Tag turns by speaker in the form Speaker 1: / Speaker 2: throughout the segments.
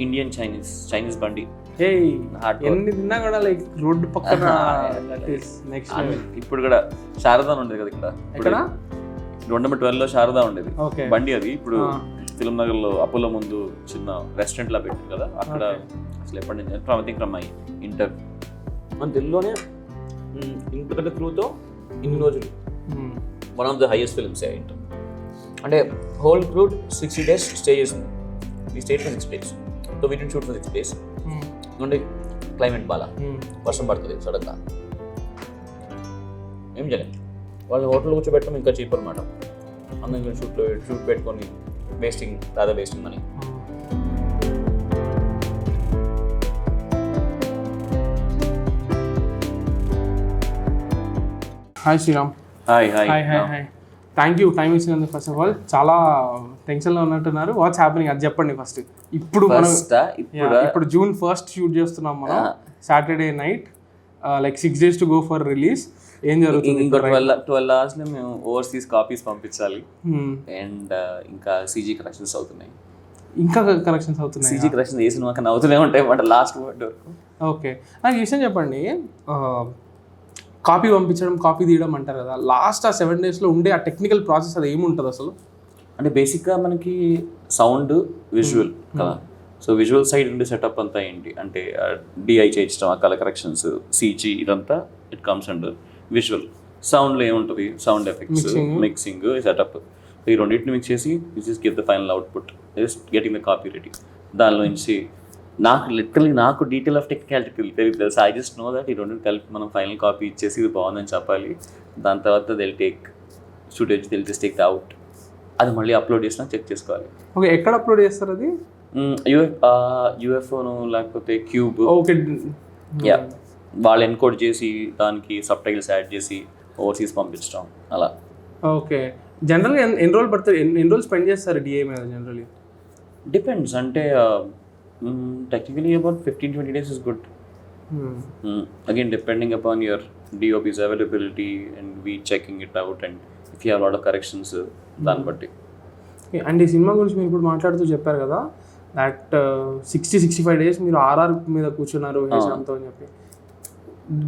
Speaker 1: Indian Chinese బండి.
Speaker 2: ఎన్ని తిన్నా కూడా లైక్ రోడ్డు పక్కన.
Speaker 1: ఇప్పుడు కూడా శారదా ఉండేది కదా ఇక్కడ 2012లో శారదా ఉండేది బండి. అది ఇప్పుడు ఫిల్మ్ నగర్ లో అపోలో ముందు చిన్న రెస్టారెంట్ లా పెట్టారు కదా, అక్కడ అసలు ఎప్పటి నుంచి ఫ్రమ్ ఫ్రమ్ మై ఇంటర్
Speaker 3: మన తెలుగులోనే ఇంటర్ త్రూతో ఇన్ని రోజులు one of the highest films inter. అంటే హోల్ క్రూ 60 days స్టే చేసింది. ఈ stay for 6 days. So we did shoot for 6 days. అంటే క్లైమేట్ బాగా వర్షం పడుతుంది సడన్గా, ఏం చేయలేదు. వాళ్ళని హోటల్ కూర్చోబెట్టడం ఇంకా చీప్ అనమాట. అందరం షూట్ పెట్టుకొని wasting money.
Speaker 2: Hi Sriram.
Speaker 1: Hi
Speaker 2: thank you time ఇచ్చినందుకు. ఫస్ట్ ఆఫ్ ఆల్ చాలా టెన్షన్లో ఉన్నట్టున్నారు. వాట్స్ హ్యాపెనింగ్ అది చెప్పండి ఫస్ట్. ఇప్పుడు June 1st షూట్ చేస్తున్నాం మనం, Saturday night, like 6 days to go for release. ఏం జరుగుతుంది?
Speaker 1: ఇంకా 12 hours లో మేము ఓవర్సీస్ కాపీస్ పంపించాలి. అండ్ ఇంకా సీజీ కరెక్షన్స్ అవుతున్నాయి. సీజీ కరెక్షన్స్ ఏ సినిమా కన్నా అవుతూనే ఉంటాయి అన్నమాట లాస్ట్ వరకు.
Speaker 2: ఓకే, నాకు ఈ విషయం చెప్పండి. కాపీ పంపించడం, కాపీ తీయడం అంటారు కదా, లాస్ట్ 7 days లో ఉండే ఆ టెక్నికల్ ప్రాసెస్ అది ఏముంటుంది అసలు?
Speaker 1: అంటే బేసిక్గా మనకి సౌండ్, విజువల్ కదా. సో విజువల్ సైడ్ ఉండే సెటప్ అంతా ఏంటి అంటే డిఐ చేయించడం, ఆ కలర్ కరెక్షన్స్, సీజీ, ఇదంతా ఇట్ కమ్స్ అండర్ విజువల్. సౌండ్లో ఏముంటుంది? Sound effects, mixing, setup. ఈ రెండింటిని మిక్స్ చేసి this is give the final output, just getting the copy ready. దానిలో నుంచి నాకు డీటెయిల్ ఆఫ్ టెక్నికాలిటీ తెలియదు తెలుసు. ఐ జస్ట్ నో దట్ ఈ రెండు కలిపి మనం ఫైనల్ కాపీ ఇచ్చేసి ఇది బాగుందని చెప్పాలి. దాని తర్వాత దిల్ టేక్ ఫుటేజ్, దిల్ జస్ట్ టేక్ అవుట్. అది మళ్ళీ అప్లోడ్ చేసినా చెక్ చేసుకోవాలి.
Speaker 2: ఓకే, ఎక్కడ అప్లోడ్ చేస్తారు అది?
Speaker 1: యూఎఫ్ఓను లేకపోతే క్యూబ్.
Speaker 2: ఓకే,
Speaker 1: యా, వాళ్ళు ఎన్కోడ్ చేసి దానికి సబ్ టైటిల్స్ యాడ్ చేసి ఓవర్సీస్ పంపించడం అలా.
Speaker 2: ఓకే, జనరల్గా ఎన్ని రోజులు పడుతుంది? ఎన్ని రోజులు స్పెండ్ చేస్తారు డిఏ మీద జనరల్లీ?
Speaker 1: డిపెండ్స్. అంటే technically about 15-20 days is good. Again, depending upon your DOP's availability and we checking it out, and if you have a lot of corrections, దాన్ని బట్టి.
Speaker 2: అండ్ ఈ సినిమా గురించి మీరు ఇప్పుడు మాట్లాడుతూ చెప్పారు కదా, దట్ 60-65 days మీరు ఆర్ఆర్ మీద కూర్చున్నారు హేషామ్తో అని చెప్పి.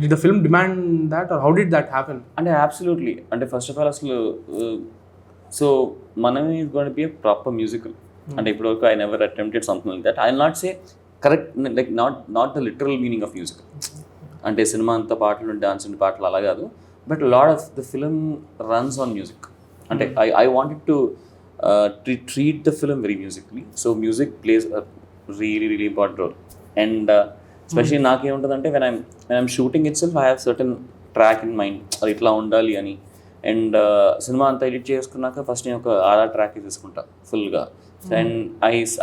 Speaker 2: Did the film demand that or how did that happen?
Speaker 1: అంటే absolutely. అంటే ఫస్ట్ ఆఫ్ ఆల్ అసలు సో మనం is going to be a proper musical. అంటే ఇప్పుడు వరకు I never attempted something like that. I will not say correct, like not the literal meaning of music. అంటే cinema అంతా పాటలు, dance and పాటలు అలా కాదు. But lot of the film runs on music. అంటే I wanted to treat the film very musically. So music plays a really important role. And specially నాకేముంటుందంటే when I'm shooting itself I have certain track in mind, అది ఇట్లా ఉండాలి అని. And సినిమా అంతా edit చేసుకున్నాక first నేను ఒక ఆర్ఆర్ ట్రాక్ తీసుకుంటా ఫుల్గా. And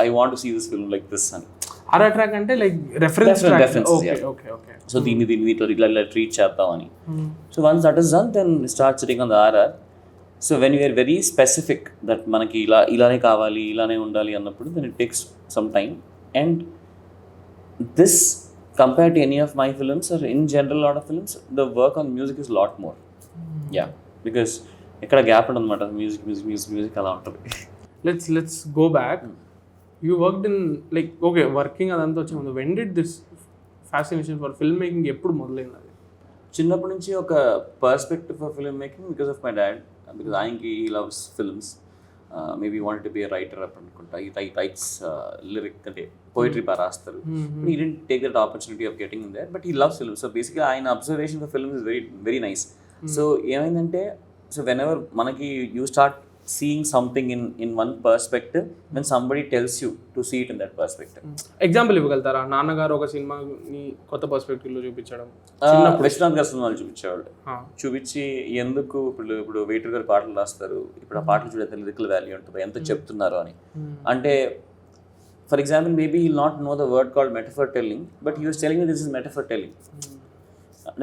Speaker 1: I want to see this film like this అని.
Speaker 2: ఆర్ఆర్ ట్రాక్ అంటే లైక్ రెఫరెన్స్.
Speaker 1: సో దీన్ని ఇట్లా ట్రీట్ చేద్దామని. So once that is done then start sitting on the RR. So when you're very specific that మనకి ఇలానే కావాలి, ఇలానే ఉండాలి అన్నప్పుడు then it takes some time. And this compare to any of my films are in general lot of films, the work on music is lot more. Yeah, because ఎక్కడ gap ఉండదు అనమాట. Music అలా ఉంటుంది.
Speaker 2: Let's go back. You worked in like okay, working అదంతా వచ్చే ముందు when did this fascination for filmmaking ఎప్పుడు మొదలైంది? అది
Speaker 1: చిన్నప్పటి నుంచి ఒక perspective for film making because of my dad. Because ఆయనకి he loves films. Maybe wanted to be a writer అప్పుడు అనుకుంటా. ఈ రైట్స్ లిరిక్ అంటే పోయిటరీ రాస్తారు. He didn't take that opportunity of getting in there, but he loves films. So బేసిక్గా ఆయన observation for film is very nice. So ఏమైందంటే, so whenever మనకి you start seeing something in one perspective when somebody tells you to see it in that perspective.
Speaker 2: Example ఇవ్వగలుగుతారా? నాన్నగారు ఒక సినిమాని కొత్త perspective లో చూపించడం.
Speaker 1: విశ్వనాథ్ గారి సినిమాలు చూపించేవాళ్ళు. చూపించి ఎందుకు ఇప్పుడు వెయిటర్ గారు పాటలు రాస్తారు, ఇప్పుడు ఆ పాటలు చూడే లిరికల్ వాల్యూ ఉంటుంది, ఎంత చెప్తున్నారు అని. అంటే for example maybe he not know the word called metaphor telling, but he was telling this is metaphor telling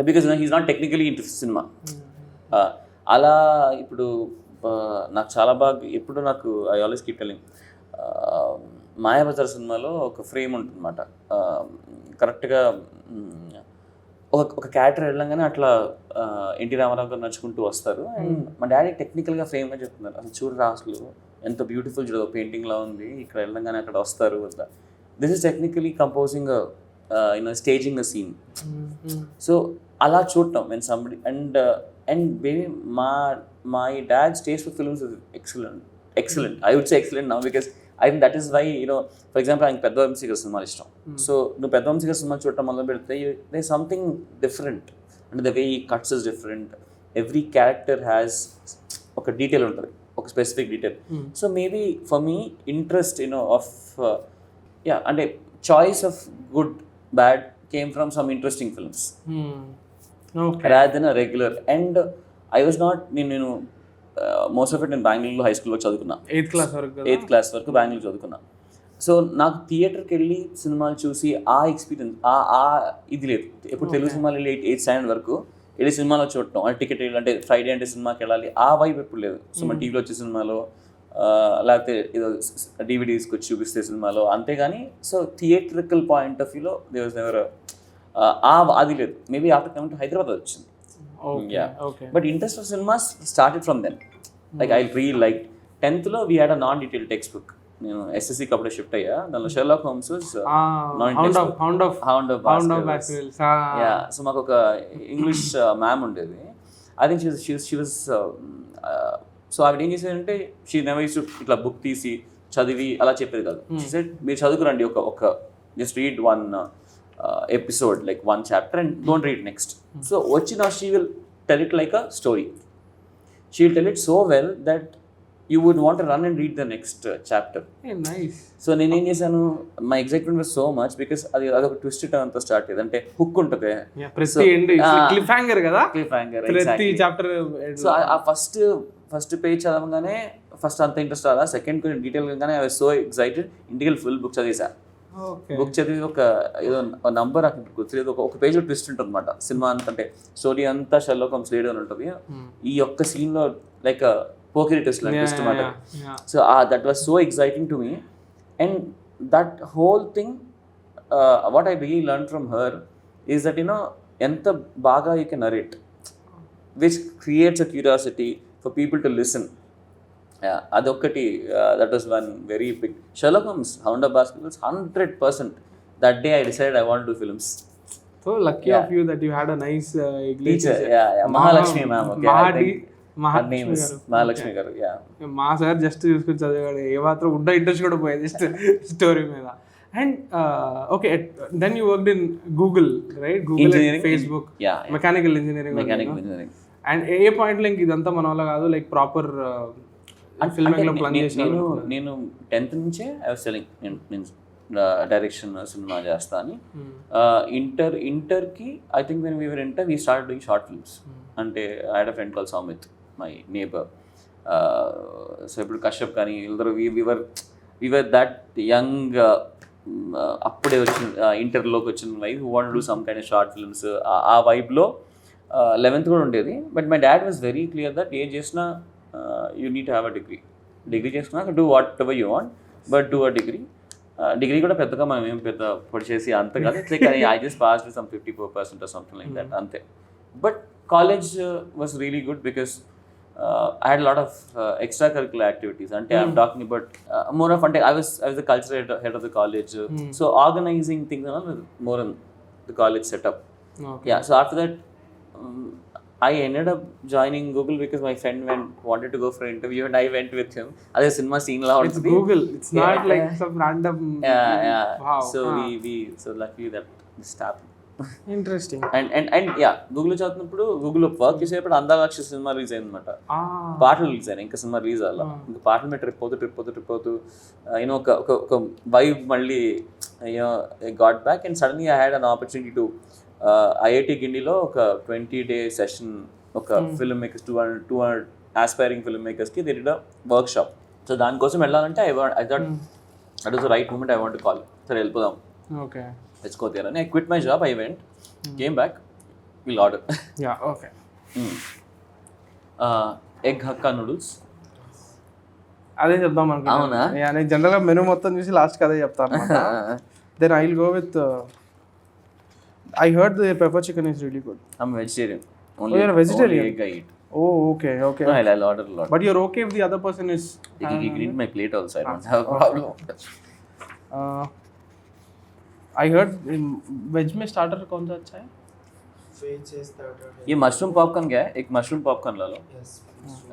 Speaker 1: because he is not technically into cinema. అలా ఇప్పుడు నాకు చాలా బాగా ఎప్పుడు నాకు I always keep telling, Mayabazar సినిమాలో ఒక ఫ్రేమ్ ఉంటుందన్నమాట. కరెక్ట్గా ఒక క్యారెక్టర్ వెళ్ళంగానే అట్లా ఎన్టీ రామారావు గారు నడుచుకుంటూ వస్తారు. అండ్ మా డాడీ టెక్నికల్గా ఫ్రేమ్గా చెప్తున్నారు, అసలు చూడరా అసలు ఎంత బ్యూటిఫుల్ చూడదు పెయింటింగ్ లా ఉంది, ఇక్కడ వెళ్ళంగానే అక్కడ వస్తారు. This is technically composing staging a scene. So అలా చూడటం when somebody and baby my dad's taste for films is excellent. I would say excellent now because I think that is why, for example, ఆయనకి పెద్ద వంశీగారి సినిమాలు ఇష్టం. So నువ్వు పెద్ద వంశీగారి cinema చూడటం మొదలు పెడితే దే సంథింగ్ డిఫరెంట్, అంటే ద వే ఈ cuts is different. Every character has ఒక డీటెయిల్ ఉంటుంది, ఒక specific detail. So maybe for me interest of అంటే choice of good bad came from some interesting films rather than a regular. And I was not most of it in Bangalore high school లో చదువుకున్నా, 8th class వరకు బెంగళూరు చదువుకున్నా. So నాకు థియేటర్కి వెళ్ళి సినిమాలు చూసి ఆ ఎక్స్పీరియన్స్ ఇది లేదు. ఎప్పుడు తెలుగు సినిమాలు వెళ్ళి 8th standard వరకు వెళ్ళి సినిమాలో చూడటం, అంటే టికెట్ అంటే ఫ్రైడే అంటే సినిమాకి వెళ్ళాలి, ఆ వైపు ఎప్పుడు లేదు. సో మన టీవీలో వచ్చే సినిమాలో లేకపోతే ఏదో DVD తీసుకొచ్చి చూపిస్తే సినిమాలో, అంతేగాని సో థియేట్రికల్ పాయింట్ ఆఫ్ వ్యూలో దే వాజ్ నెవర్ అది లేదు. Maybe after coming to Hyderabad వచ్చింది. But interest of cinemas started from then. Like I real like 10th లో we had a non detail text book. నేను SSC అప్పుడే shift అయ్యా, దానిలో Sherlock Holmes so మాకు ఒక ఇంగ్లీష్ మ్యామ్ ఉండేది. I think she was so ఆవిడ ఏం చేసేదంటే షీ నెవర్ యూజ్డ్ టు ఇట్లా బుక్ తీసి చదివి అలా చెప్పేది కాదు. షీ సెడ్ మీరు చదువుకురండి, ఒక just read one episode, like one chapter and don't read next. So వచ్చిన she will tell it like a story. She will tell it so well that you would want run and read the next chapter. So నేనేం చేశాను, my excitement was so much because అదొక twist అంతా start అయ్యేది, అంటే hook ఉంటుంది. So ఆ first page చదవగానే first అంత ఇంట్రెస్ట్ రాదా, సెకండ్ కొంచెం డీటెయిల్ గానే ఐ వాజ్ సో ఎక్సైటెడ్. ఇంటికి ఫుల్ బుక్ చదివేసా. బుక్ చదివి ఒక ఏదో నంబర్ అక్కడ గుర్తులేదు, ఒక పేజ్ ట్విస్ట్ ఉంటుంది అనమాట. సినిమా అంతంటే స్టోరీ అంతా షెర్లాక్ హోమ్స్ రీడ్ అని ఉంటుంది, ఈ ఒక్క సీన్ లో లైక్ పోకిరి ట్విస్ట్ లాంటి ట్విస్ట్ అనమాట. So that was so exciting to me. And that whole thing what I really learn from her is that ఎంత బాగా you can narrate, which creates a curiosity for people to listen. అదొక్కటి that was one very big. Sherlock Holmes, Hound of Baskervilles, 100%. That day I decided I want to do films.
Speaker 2: So lucky of you that you had a nice
Speaker 1: teacher. Mahalakshmi ma'am. Okay. Her name is Mahalakshmi garu.
Speaker 2: మా sir just చూసుకొని చదివాడు, ఏ మాత్రం ఉండ interest కూడా పోయేది just story మీద. And okay, then you worked in Google, right? Google and Facebook. Mechanical engineering. And ఏ పాయింట్లో ఇంక ఇదంతా మన వల్ల కాదు, లైక్ ప్రాపర్ ఫిల్మింగ్లో ప్లాన్ చేశాను.
Speaker 1: నేను 10th నుంచే ఐ వాజ్ సెలింగ్, నేను డైరెక్షన్ సినిమా చేస్తా అని. ఇంటర్కి I think when we were inter we start doing short films. అంటే I had a friend call Saumith, my neighbour. So ఇప్పుడు కశ్యప్ కానీ వీళ్ళందరూ వీవర్ దట్ యంగ్, అప్పుడే వచ్చిన ఇంటర్లోకి వచ్చిన vibe, who want do some kind of short films. ఆ వైబ్లో 11th కూడా ఉండేది. But my dad was very clear that ఏం చేసినా you need to have a degree చేసుకున్నాక do whatever you want, but do a degree కూడా పెద్దగా మనం ఏం పెద్ద పొడి చేసి అంత కాదు. It's like I just pass with some 54% or something like that, అంతే. But college was really good because I had a lot of extracurricular activities. అంటే I'm talking about more of, అంటే I was the cultural head of the college. So organizing things and all was more in the college setup. So after that I ended up joining Google because my friend wanted to go for an interview and I went with him. Adhe cinema scene la
Speaker 2: it's Google, it's not like some random.
Speaker 1: Wow. So we so lucky that this happened.
Speaker 2: Interesting.
Speaker 1: And Google లో చదువుతున్నప్పుడు Google లో work చేసేటప్పుడు అందాక్ష cinema release అయింది అనమాట. పాటలు release అయినాయి, ఇంకా cinema release అవ్వాలి. ఇంకా పాటల మీద ట్రిప్ అవుతూ ఒక వైబ్ మళ్ళీ got back. And suddenly I had an opportunity to IIT గిండిలో ఒక 20-day సెషన్, ఒక ఫిల్మ్ మేకర్స్ 200 ఆస్పైరింగ్ ఫిల్మ్ మేకర్స్కి they did a workshop. So దానికోసం వెళ్ళాలంటే I thought that was the right moment. I want to call, సరే వెళ్ళిపోదాం,
Speaker 2: okay
Speaker 1: let's go there. And I quit my job, I went, came back, we'll order.
Speaker 2: Okay.
Speaker 1: Egg hakka noodles.
Speaker 2: అదే చెప్దాం అనుకున్నా. నేను జనరల్గా menu మొత్తం చూసి లాస్ట్కి అదే చెప్తాను. Then I will go with, I heard the pepper chicken is really good.
Speaker 1: I'm vegetarian.
Speaker 2: Only egg I eat. Oh, okay, okay.
Speaker 1: I'll order a lot.
Speaker 2: But you're okay if the other person is.
Speaker 1: You can eat my plate also. I don't have a problem.
Speaker 2: I heard veg में starter कौन सा अच्छा है?
Speaker 4: Veg starter है।
Speaker 1: ये mushroom popcorn क्या है? एक मशरूम पॉपकॉर्न ला लो
Speaker 4: यस।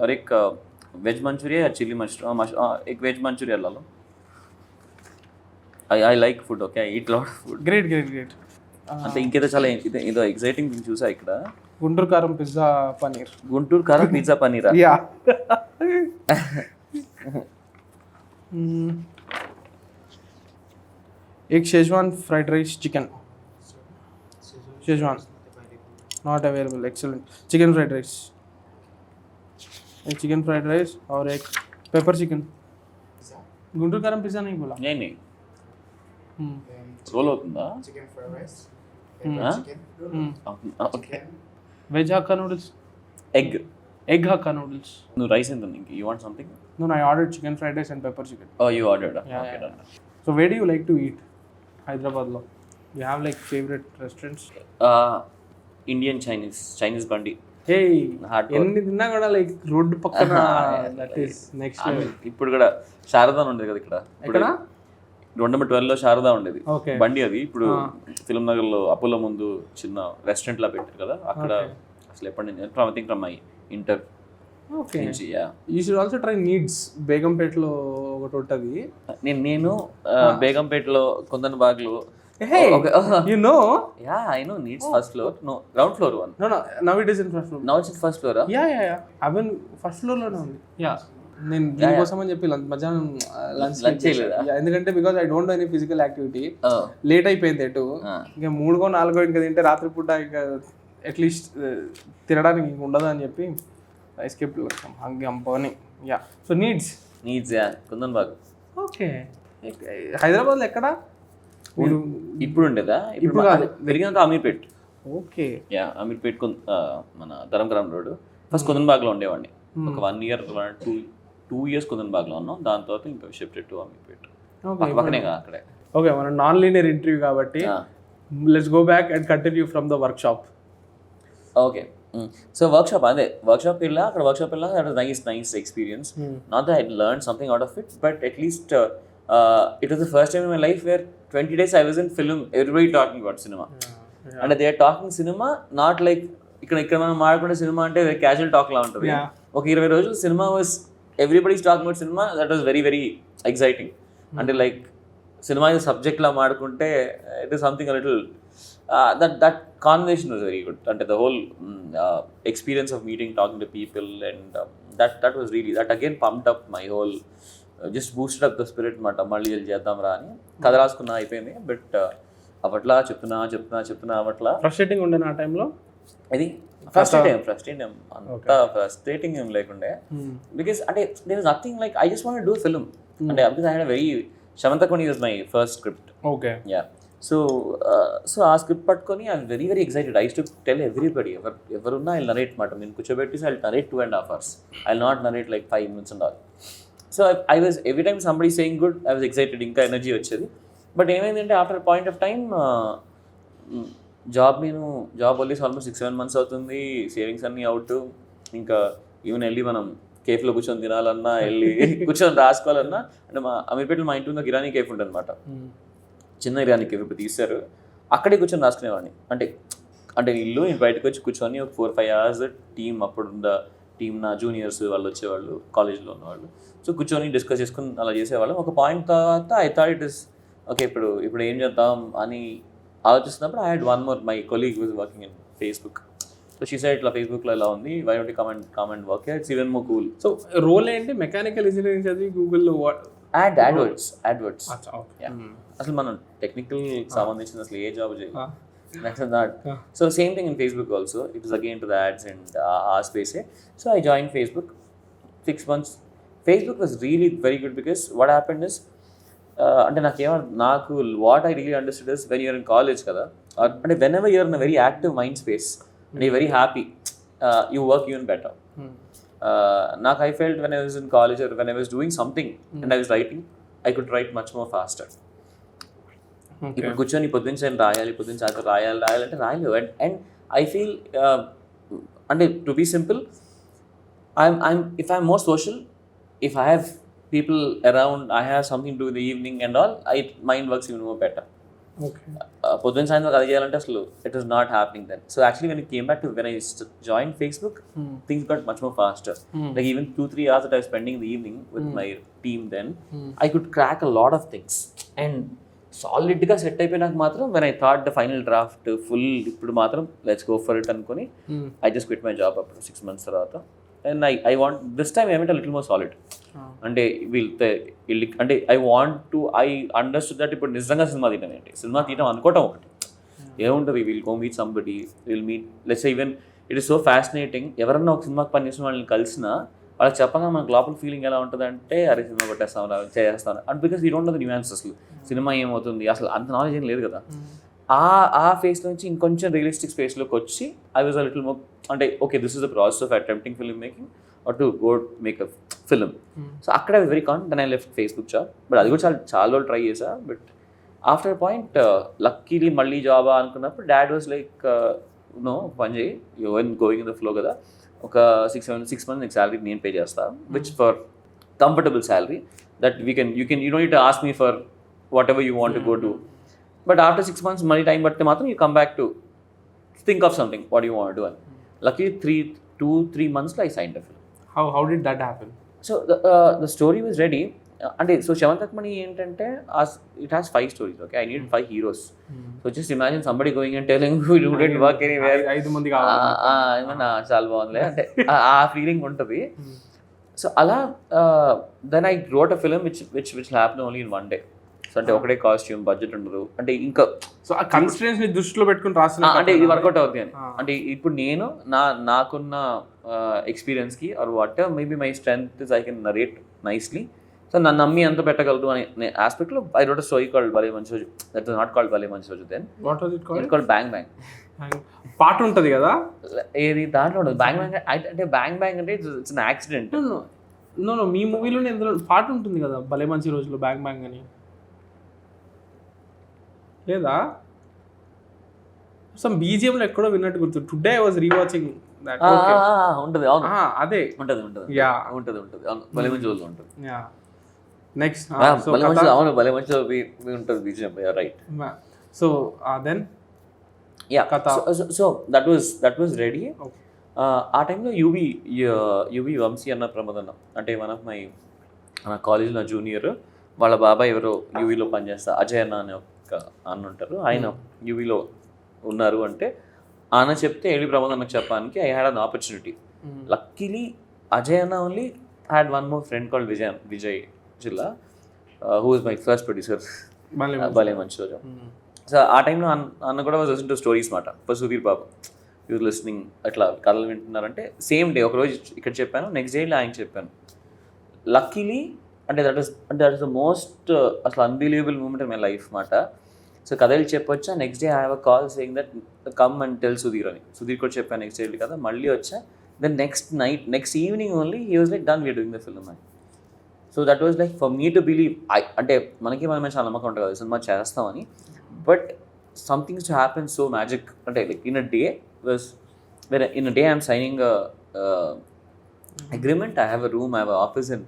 Speaker 1: और एक वेज मंचूरियन या चिली मशरूम एक वेज मंचूरियन ला लो. I like food, okay? I eat a lot of food.
Speaker 2: Great.
Speaker 1: అంటే ఇంకేదో చాలా ఏదో ఎగ్జైటింగ్ థింగ్ చూసా ఇక్కడ.
Speaker 2: గుంటూరు కారం పిజ్జా పనీర్.
Speaker 1: గుంటూరు కారం పిజ్జా పనీరా?
Speaker 2: యా. एक Schezwan fried rice chicken. Schezwan not available. Excellent. Chicken fried rice. एक चिकन फ्राइड राइस और एक पेपर चिकन. गुंटूर काరం पिज्जा नहीं बोला.
Speaker 1: नहीं రోల్ అవుతుందా?
Speaker 4: Chicken fried rice.
Speaker 1: Okay.
Speaker 2: Veg hakka noodles. Egg hakka noodles.
Speaker 1: నువ్వు రైస్ ఎంత నీకు? You want something?
Speaker 2: No, I ordered chicken fried rice and pepper chicken.
Speaker 1: Oh, you ordered.
Speaker 2: Yeah,
Speaker 1: Okay,
Speaker 2: yeah.
Speaker 1: done.
Speaker 2: So where do you like to eat? Hyderabad lo. You have like favorite restaurants?
Speaker 1: Indian Chinese బండి.
Speaker 2: Hey,
Speaker 1: Hardcore.
Speaker 2: ఎన్ని తిన్నా కూడా like road పక్కన that is next level.
Speaker 1: ఇప్పుడు కూడా శారదా ఉండేది కదా ఇక్కడ.
Speaker 2: ఎక్కడ?
Speaker 1: 2012లో శారదా ఉండేది
Speaker 2: Okay.
Speaker 1: బండి. అది ఇప్పుడు ఫిల్మ్ నగర్ లో అపోలో ముందు చిన్న రెస్టారెంట్ లా పెట్టారు కదా అక్కడ. అసలు ఎప్పటి నుంచి ఫ్రమ్ మై ఇంటర్
Speaker 2: ఓకే.
Speaker 1: నుంచి.
Speaker 2: You should also try needs. బేగంపేటలో ఒకటి ఉంటుంది.
Speaker 1: నేను బేగంపేటలో కుందన్ బాగ్లో.
Speaker 2: Hey, you know?
Speaker 1: I know needs first floor. No ground floor one.
Speaker 2: No, now it is in first floor.
Speaker 1: Now it's first floor.
Speaker 2: Yeah. అవన్ first floor లోనే ఉంది. Yeah. నేను దీనికోసం అని చెప్పి మధ్యాహ్నం లంచ్
Speaker 1: చేయలేదా?
Speaker 2: ఎందుకంటే because I don't do any physical activity. Late అయిపోయింది ఎటు. ఇంకా 3 4 ఇంకా తింటే రాత్రి పూట ఇంకా అట్లీస్ట్ తినడానికి ఇంక ఉండదు అని చెప్పి ఐ స్కిప్ పోనీ. యా. సో నీడ్స్
Speaker 1: కుందన్ బాగ్.
Speaker 2: ఓకే. హైదరాబాద్లో ఎక్కడ మీరు
Speaker 1: ఇప్పుడు ఉండేదా? ఇప్పుడు
Speaker 2: కాదు.
Speaker 1: పెరిగినంత అమీర్పేట్.
Speaker 2: ఓకే.
Speaker 1: అమీర్పేట్ మన ధరంకరం రోడ్. ఫస్ట్ కుందన్ బాగ్లో ఉండేవాడిని ఒక 1 year 2 years కుందన్ బాగ్లో ఉన్నాం. దాని తర్వాత ఇంకా షిఫ్టెడ్ టు అమీర్పేట్. పక్కనే కదా అక్కడే.
Speaker 2: ఓకే, మన నాన్ లీనియర్ ఇంటర్వ్యూ కాబట్టి let's go back and continue from the work shop.
Speaker 1: Okay. So workshop అక్కడ వర్క్షాప్ వెళ్ళా. That was nice experience. Not that I learn something out of it, but at least it was the first time in my life where 20 days I was in film, everybody talking about cinema. And they are talking cinema not like ఇక్కడ మనం మాట్లాడుకునే cinema అంటే casual talk లా ఉంటుంది. ఒక 20 రోజులు cinema was everybody's talking about cinema. That was very very exciting. అంటే like cinema ఇది subject లా మాడుకుంటే it is something little that conversation was very good. అంటే the whole experience of meeting, talking to people, and that was really that again pumped up my whole, just boosted up the spirit మాట. మళ్ళీ చేద్దాం రా అని కథ రాసుకున్నా అయిపోయింది. But అప్పట్లా చెప్తున్నా అప్పట్లా
Speaker 2: ఫ్రస్ట్రేటింగ్ ఉండే నా టైంలో.
Speaker 1: ఇది ఫస్ట్ టైం అంత ఫ్రస్ట్రేటింగ్ ఏం లేకుండే. బికాస్ అంటే there is nothing like I just want do film. అంటే బికాస్ ఐ హ్యాడ్ వెరీ శమంతకొని was my first script.
Speaker 2: Okay.
Speaker 1: Yeah. So ఆ స్క్రిప్ట్ పట్టుకొని I very very excited. I to tell everybody, ఎవరున్నా I narrate మాట. నేను కూర్చోబెట్టి I narrate 2.5 hours. I not narrate like 5 minutes and all. So I was every time somebody saying good, I was excited, ఇంకా energy వచ్చేది. But ఏమైందంటే after point of time job వదిలేసి almost 6-7 months అవుతుంది. Savings అన్నీ out. ఇంకా even వెళ్ళి మనం కేఫ్లో కూర్చొని తినాలన్నా, వెళ్ళి కూర్చొని రాసుకోవాలన్నా, అంటే మా అమీర్పేటలో మా ఇంటి ఉన్న కిరాణీ కేఫ్ ఉంటుంది అనమాట. చిన్న కిరాణీ కేఫ్ ఇప్పుడు తీశారు. అక్కడే కూర్చొని రాసుకునేవాడిని. అంటే ఇల్లు నేను బయటకు వచ్చి కూర్చొని ఒక 4-5 hours టీమ్, అప్పుడున్న టీమ్ నా జూనియర్స్ వాళ్ళు వచ్చేవాళ్ళు, కాలేజ్లో ఉన్నవాళ్ళు. సో కూర్చొని డిస్కస్ చేసుకుని అలా చేసేవాళ్ళం. ఒక పాయింట్ తర్వాత I thought it is okay, ఇప్పుడు ఏం చేద్దాం అని ఆలోచిస్తున్నప్పుడు I had one more, my colleague was working in Facebook. So she said ఇట్లా ఫేస్బుక్లో ఇలా ఉంది, why don't you come and work here, it's even more cool.
Speaker 2: So role ఏంటి? మెకానికల్ ఇంజనీరింగ్ చదివి గూగుల్లో
Speaker 1: యాడ్వర్డ్స్. అసలు మనం టెక్నికల్ సంబంధించిన అసలు ఏ జాబ్ చేయాలి. So same thing in Facebook also. It was again to the ads and our space. So I joined Facebook. 6 months. Facebook was really very good because what happened is, అంటే నాకు what I really understood is when you're in college kada, అంటే whenever you're in a very active mind space and you're very happy, you work even better. నాకు I felt when I was in college or when I was doing something and I was writing, I could write much more faster. ఇప్పుడు కూర్చొని పొద్దున్న రాయాలి రాయాలంటే రాయలేవు. And I feel అంటే to be simple, if I'm more social, if I have people around, I have something to do in the evening and all, mind works even more better.
Speaker 2: Okay
Speaker 1: పొద్దున్న సాయంత్రం అది చేయాలంటే అసలు it was not happening then. So actually when I joined Facebook, things got much more faster. Like even 2-3 hours that I was spending in the evening with my team then, I could crack a lot of things. And సాలిడ్గా set అయిపోయినాక మాత్రం when I thought the final draft full, ఇప్పుడు మాత్రం let's go for it అనుకొని I just quit my job అప్పుడు 6 months తర్వాత. And I want this time I went a little more solid. అంటే అంటే I understood that ఇప్పుడు నిజంగా cinema తీయటం ఏంటి, సినిమా తీయటం అనుకోవటం ఒకటి, ఏముంటుంది will go meet somebody, will meet let's even it is so fascinating. ఎవరన్నా ఒక సినిమాకి పనిచేసిన వాళ్ళని కలిసినా వాళ్ళకి చెప్పగా మనకు లోపల ఫీలింగ్ ఎలా ఉంటుంది అంటే అరే సినిమా కొట్టేస్తాం చేస్తాను and because you don't know the nuance, అసలు సినిమా ఏమవుతుంది అసలు అంత నాలెడ్జ్ ఏం లేదు కదా. ఆ ఫేస్ నుంచి ఇంకొంచెం రియలిస్టిక్ స్పేస్లోకి వచ్చి I was a little more అంటే okay this is the process of attempting film making or to go make a film. So అక్కడ వెరీ కాన్ then I left Facebook job. But అది కూడా చాలా రోజులు ట్రై చేసా. బట్ ఆఫ్టర్ పాయింట్ లక్కీలీ మళ్ళీ జాబా అనుకున్నప్పుడు డాడ్ వాజ్ లైక్ నో పని చేయి, your going in the flow కదా, ఒక 6 months నీకు శాలరీ నేను పే చేస్తా, which for comfortable salary that you don't need to ask me for whatever you want to go to. But after 6 months మళ్ళీ time పడితే మాత్రం you come back to think of something what you want to అని. Lucky 2-3 months I signed a film.
Speaker 2: How did that happen?
Speaker 1: So the story was ready. అంటే so శవంతకమణి ఏంటంటే it has 5 stories. Okay, I needed 5 heroes. So just imagine somebody going and telling who didn't work anywhere.
Speaker 2: 5 మంది కావాలి
Speaker 1: ఏమన్నా చాలా బాగుందిలే అంటే ఆ feeling ఉంటుంది. సో అలా then I wrote a film which happen only in 1 day. So అంటే ఒకటే కాస్ట్యూమ్, బడ్జెట్ ఉండదు, అంటే ఇంకా
Speaker 2: సో ఆ కన్స్ట్రెయిన్స్ ని దృష్టిలో పెట్టుకుని రాసిన
Speaker 1: అంటే ఇది వర్కౌట్ అవుతుంది అని. అంటే ఇప్పుడు నేను నాకున్న ఎక్స్పీరియన్స్కి or what maybe my strength is I can narrate నైస్లీ. సో నన్ను నమ్మి ఎంత పెట్టగలదు అనే ఆస్పెక్ట్లో I wrote a story called భలే మంచి రోజు. దట్ వాజ్ నాట్ కాల్డ్ భలే మంచి రోజు then.
Speaker 2: What was it called?
Speaker 1: It called bang bang.
Speaker 2: పాట ఉంటుంది కదా
Speaker 1: ఏది దాంట్లో ఉండదు బ్యాంగ్ బ్యాంగ్ అంటే బ్యాంగ్ బ్యాంగ్ అంటే ఇట్స్ అన్ యాక్సిడెంట్.
Speaker 2: నో మీ మూవీలోనే ఎందులో పాట ఉంటుంది కదా భలే మంచి రోజులో బ్యాంగ్ బ్యాంగ్ అని, లేదా సమ్ బీజిఎం లో ఎక్కడో విన్నట్టు గుర్తు. Today I was rewatching that.
Speaker 1: ఉంటుంది అవును
Speaker 2: అదే
Speaker 1: ఉంటుంది
Speaker 2: యా
Speaker 1: ఉంటుంది భలే మంచి రోజు ఉంటుంది.
Speaker 2: యా నెక్స్ట్
Speaker 1: భలే మంచి అవును భలే మంచి ఉంటుంది BGM right.
Speaker 2: So then
Speaker 1: ya so that was ready. ఆ టైంలో యువి వంశీ అన్న ప్రమోద్ అన్న అంటే వన్ ఆఫ్ మన కాలేజ్లో జూనియర్, వాళ్ళ బాబాయ్ ఎవరో యూవీలో పనిచేస్తారు, అజయ్ అన్న అనే ఒక అన్న ఉంటారు, ఆయన యూవీలో ఉన్నారు అంటే ఆయన చెప్తే ఏడి ప్రమోద్ అన్నకు చెప్పడానికి I had an opportunity. Luckily Ajay అన్న only had one more friend called Vijay Chilla who is my first producer భలే మంచి రోజు. సో ఆ టైంలో అన్న కూడా వాజ్ లిసన్ టు స్టోరీస్ మాట for Sudheer Babu you're listening అట్లా కథలు వింటున్నారంటే సేమ్ డే ఒకరోజు ఇక్కడ చెప్పాను, నెక్స్ట్ డే ఆయన చెప్పాను. లక్కీలీ అంటే దట్ ఇస్ ద మోస్ట్ అసలు unbelievable moment in my life మాట. సో కథలు చెప్పొచ్చా, next day I have a call saying that come and tell Sudheer అని. సుధీర్ కూడా చెప్పాను నెక్స్ట్ డే కదా, మళ్ళీ వచ్చా. Then next evening only he was like done we're doing the film అని. So that was like for me to believe. అంటే మనకి మన చాలా నమ్మకం ఉంటుంది కదా సినిమా చేస్తామని, but somethings to happen so magic. అంటే like in a day I'm signing a agreement, I have a room, I have an office and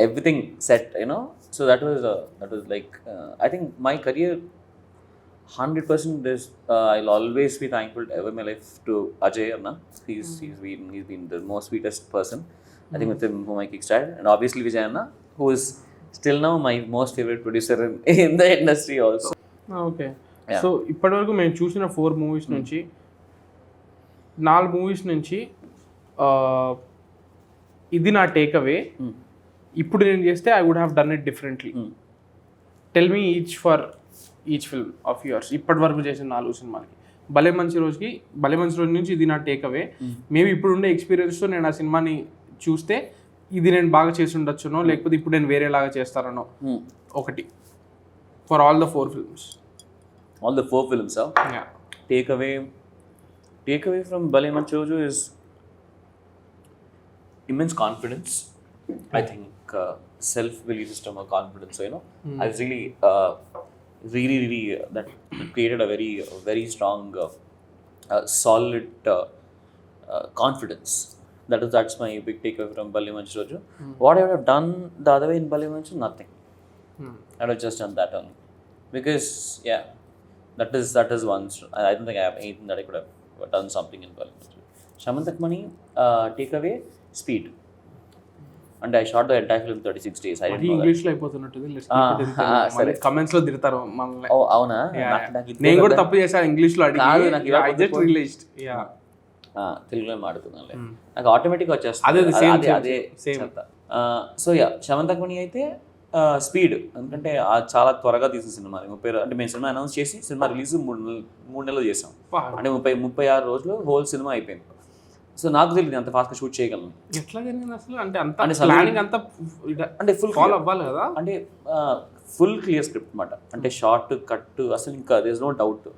Speaker 1: everything set, you know. So that was like I think my career 100% is I'll always be thankful ever in my life to Ajay Anna. He's been the most sweetest person. I think with him whom I kickstarted, and obviously Vijay Anna, who is still now my most favorite producer in the industry also.
Speaker 2: Okay. So ఇప్పటివరకు మేము చూసిన 4 movies నుంచి 4 movies నుంచి ఇది నా take away, ఇప్పుడు నేను చేస్తే I would have done it differently. Tell me each film of yours ఇప్పటి వరకు చేసిన 4 సినిమాలకి. భలే మంచి రోజు నుంచి ఇది నా టేక్ అవే. మేబీ ఇప్పుడు ఉండే ఎక్స్పీరియన్స్తో నేను ఆ సినిమాని చూస్తే ఇది నేను బాగా చేసి ఉండొచ్చునో, లేకపోతే ఇప్పుడు నేను వేరేలాగా చేస్తానో ఒకటి. For all the 4 films.
Speaker 1: All the 4 films, huh?
Speaker 2: Yeah.
Speaker 1: Take away from Bale Manchi Roju is immense confidence. I think self-belief system or confidence. So, you know, I was really that created a very strong, solid confidence. that's my big takeaway from Balli Manchu Roju. What I would have done the other way in Balli Manchu, nothing. I would have just done that only. Because, yeah, that is one. I don't think I have anything that I could have done something in Balli Manchu. Shamantakmani, takeaway, speed. And I shot the entire film 36 days. I didn't know that.
Speaker 2: ఇంగ్లీష్లో అయిపోతున్నట్టుంది
Speaker 1: సరే.
Speaker 2: Comments లో తిడతారు మనల్ని.
Speaker 1: Oh, అవునా?
Speaker 2: Yeah.
Speaker 1: నాకు ఇది
Speaker 2: నేను కూడా తప్పు చేశాను ఇంగ్లీష్ లో
Speaker 1: కాదు, నాకు
Speaker 2: అడిగి
Speaker 1: ఇవాళ
Speaker 2: I just realized. Yeah.
Speaker 1: తెలుగులో మాడుతున్నాను నాకు ఆటోమేటిక్గా వచ్చేస్తుంది
Speaker 2: అదే, same,
Speaker 1: అదే
Speaker 2: same,
Speaker 1: అదే
Speaker 2: same.
Speaker 1: చెత్త. సో యా శమంతకుని అయితే స్పీడ్, ఎందుకంటే చాలా త్వరగా తీసిన సినిమా. 30 అంటే మేము సినిమా అనౌన్స్ చేసి సినిమా రిలీజ్ 3 నెలలు చేసాం. అంటే 36 రోజులు హోల్ సినిమా అయిపోయింది. సో నాకు తెలియదు అంత ఫాస్ట్గా షూట్ చేయగలను.
Speaker 2: ఎట్లా జరిగింది అసలు? అంటే అంత
Speaker 1: అంటే
Speaker 2: ప్లానింగ్ అంతా
Speaker 1: అంటే ఫుల్
Speaker 2: ఫాలో అవ్వాలి కదా.
Speaker 1: అంటే ఫుల్ క్లియర్ స్క్రిప్ట్ అనమాట. అంటే షార్ట్ కట్ అసలు ఇంకా there is no doubt.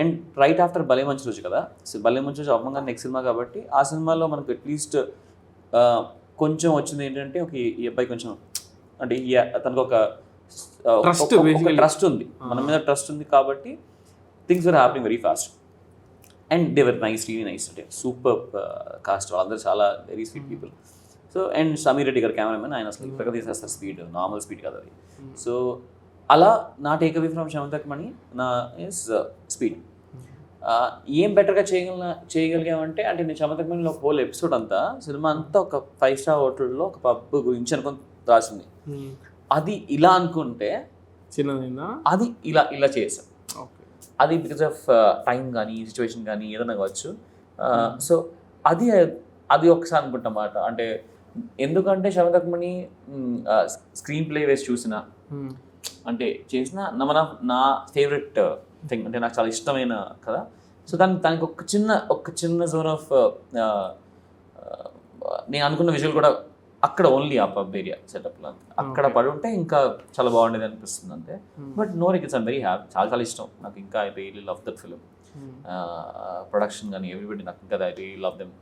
Speaker 1: And right after భలే మంచి రోజు కదా, భలే మంచి రోజు అవ్వగానే నెక్స్ట్ సినిమా కాబట్టి ఆ సినిమాలో మనకు అట్లీస్ట్ కొంచెం వచ్చింది ఏంటంటే ఈ అబ్బాయి కొంచెం అంటే తనకు ఒక ట్రస్ట్ ఉంది, మన మీద ట్రస్ట్ ఉంది కాబట్టి things are happening very fast. And they were nice, really nice. అంటే సూపర్ కాస్ట్, వాళ్ళందరూ చాలా very sweet people. So and Sameer Reddy garu cameraman, ఆయన అసలు ఇప్పటికే తీసేస్తారు స్పీడ్, నార్మల్ స్పీడ్ కదా అది. సో అలా నా టేక్ అవే ఫ్రమ్ శమంతకమణి నా ఇస్ స్పీడ్. ఏం బెటర్గా చేయగలిగామంటే, అంటే నేను శమంతకమణిలో ఒక హోల్ ఎపిసోడ్ అంతా సినిమా అంతా ఒక 5-star హోటల్లో ఒక పబ్ గురించి అనుకుని రాసింది. అది ఇలా అనుకుంటే
Speaker 2: చిన్నదైనా
Speaker 1: అది ఇలా చేసాం. అది బికాస్ ఆఫ్ టైం కానీ సిచ్యువేషన్ కానీ ఏదైనా కావచ్చు. సో అది ఒకసారి అనుకుంటాం అన్నమాట. అంటే ఎందుకంటే శమంతకమణి స్క్రీన్ ప్లే వేసి చూసిన అంటే చేసిన నా ఫేవరెట్ థింగ్, అంటే నాకు చాలా ఇష్టమైన కదా. సో దానికి ఒక చిన్న జోన్ ఆఫ్ నేను అనుకున్న విజువల్ కూడా అక్కడ ఓన్లీ ఆ పబ్ ఏరియా సెటప్లో అక్కడ పడి ఉంటే ఇంకా చాలా బాగుండేది అనిపిస్తుంది అంతే. But no regrets, I'm very happy, చాలా ఇష్టం నాకు. ఇంకా I really love that film. Production కానీ ఎవ్రీబడి నాకు ఇంకా ఐ రియలీ లవ్ దెమ్.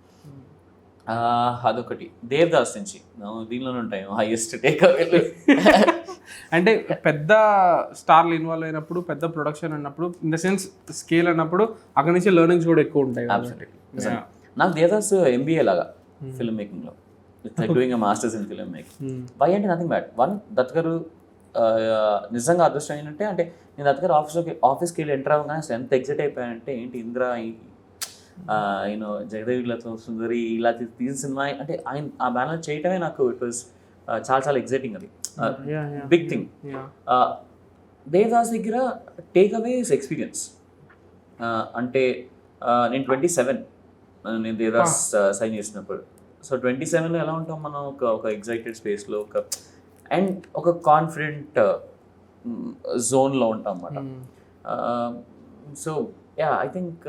Speaker 1: అదొకటి. దేవదాస్ నుంచి దీనిలోనే ఉంటాయి హైయెస్ట్ టేక్ అవేలు.
Speaker 2: అంటే పెద్ద స్టార్లు ఇన్వాల్వ్ అయినప్పుడు, పెద్ద ప్రొడక్షన్ అన్నప్పుడు, ఇన్ ద సెన్స్ స్కేల్ అన్నప్పుడు అక్కడి నుంచి లెర్నింగ్స్ కూడా ఎక్కువ ఉంటాయి.
Speaker 1: నాకు దేవదాస్ MBA లాగా ఫిల్మ్ మేకింగ్లో, like doing a masters in film making. Why అంటే nothing bad. One, Dutt garu నిజంగా అదృష్టం ఏంటంటే, అంటే నేను దత్ గారు ఆఫీస్కి వెళ్ళి ఎంటర్ అవ్వగానే అసలు ఎంత ఎగ్జైట్ అయిపోయానంటే, ఏంటి ఇంద్ర యూనో జగదేవిలతో సుందరి ఇలా తీసిన సినిమా అంటే ఆయన ఆ బ్యానర్ చేయటమే నాకు ఇట్ వాజ్ చాలా ఎగ్జైటింగ్. అది బిగ్ థింగ్. దేవదాస్ దగ్గర టేక్ అవే ఇస్ ఎక్స్పీరియన్స్. అంటే నేను 27 నేను దేవదాస్ సైన్ చేసినప్పుడు. సో 27లో ఎలా ఉంటాం మనం, ఒక ఎగ్జైటెడ్ స్పేస్లో అండ్ ఒక కాన్ఫిడెంట్ జోన్లో ఉంటాం అన్నమాట. So yeah, I think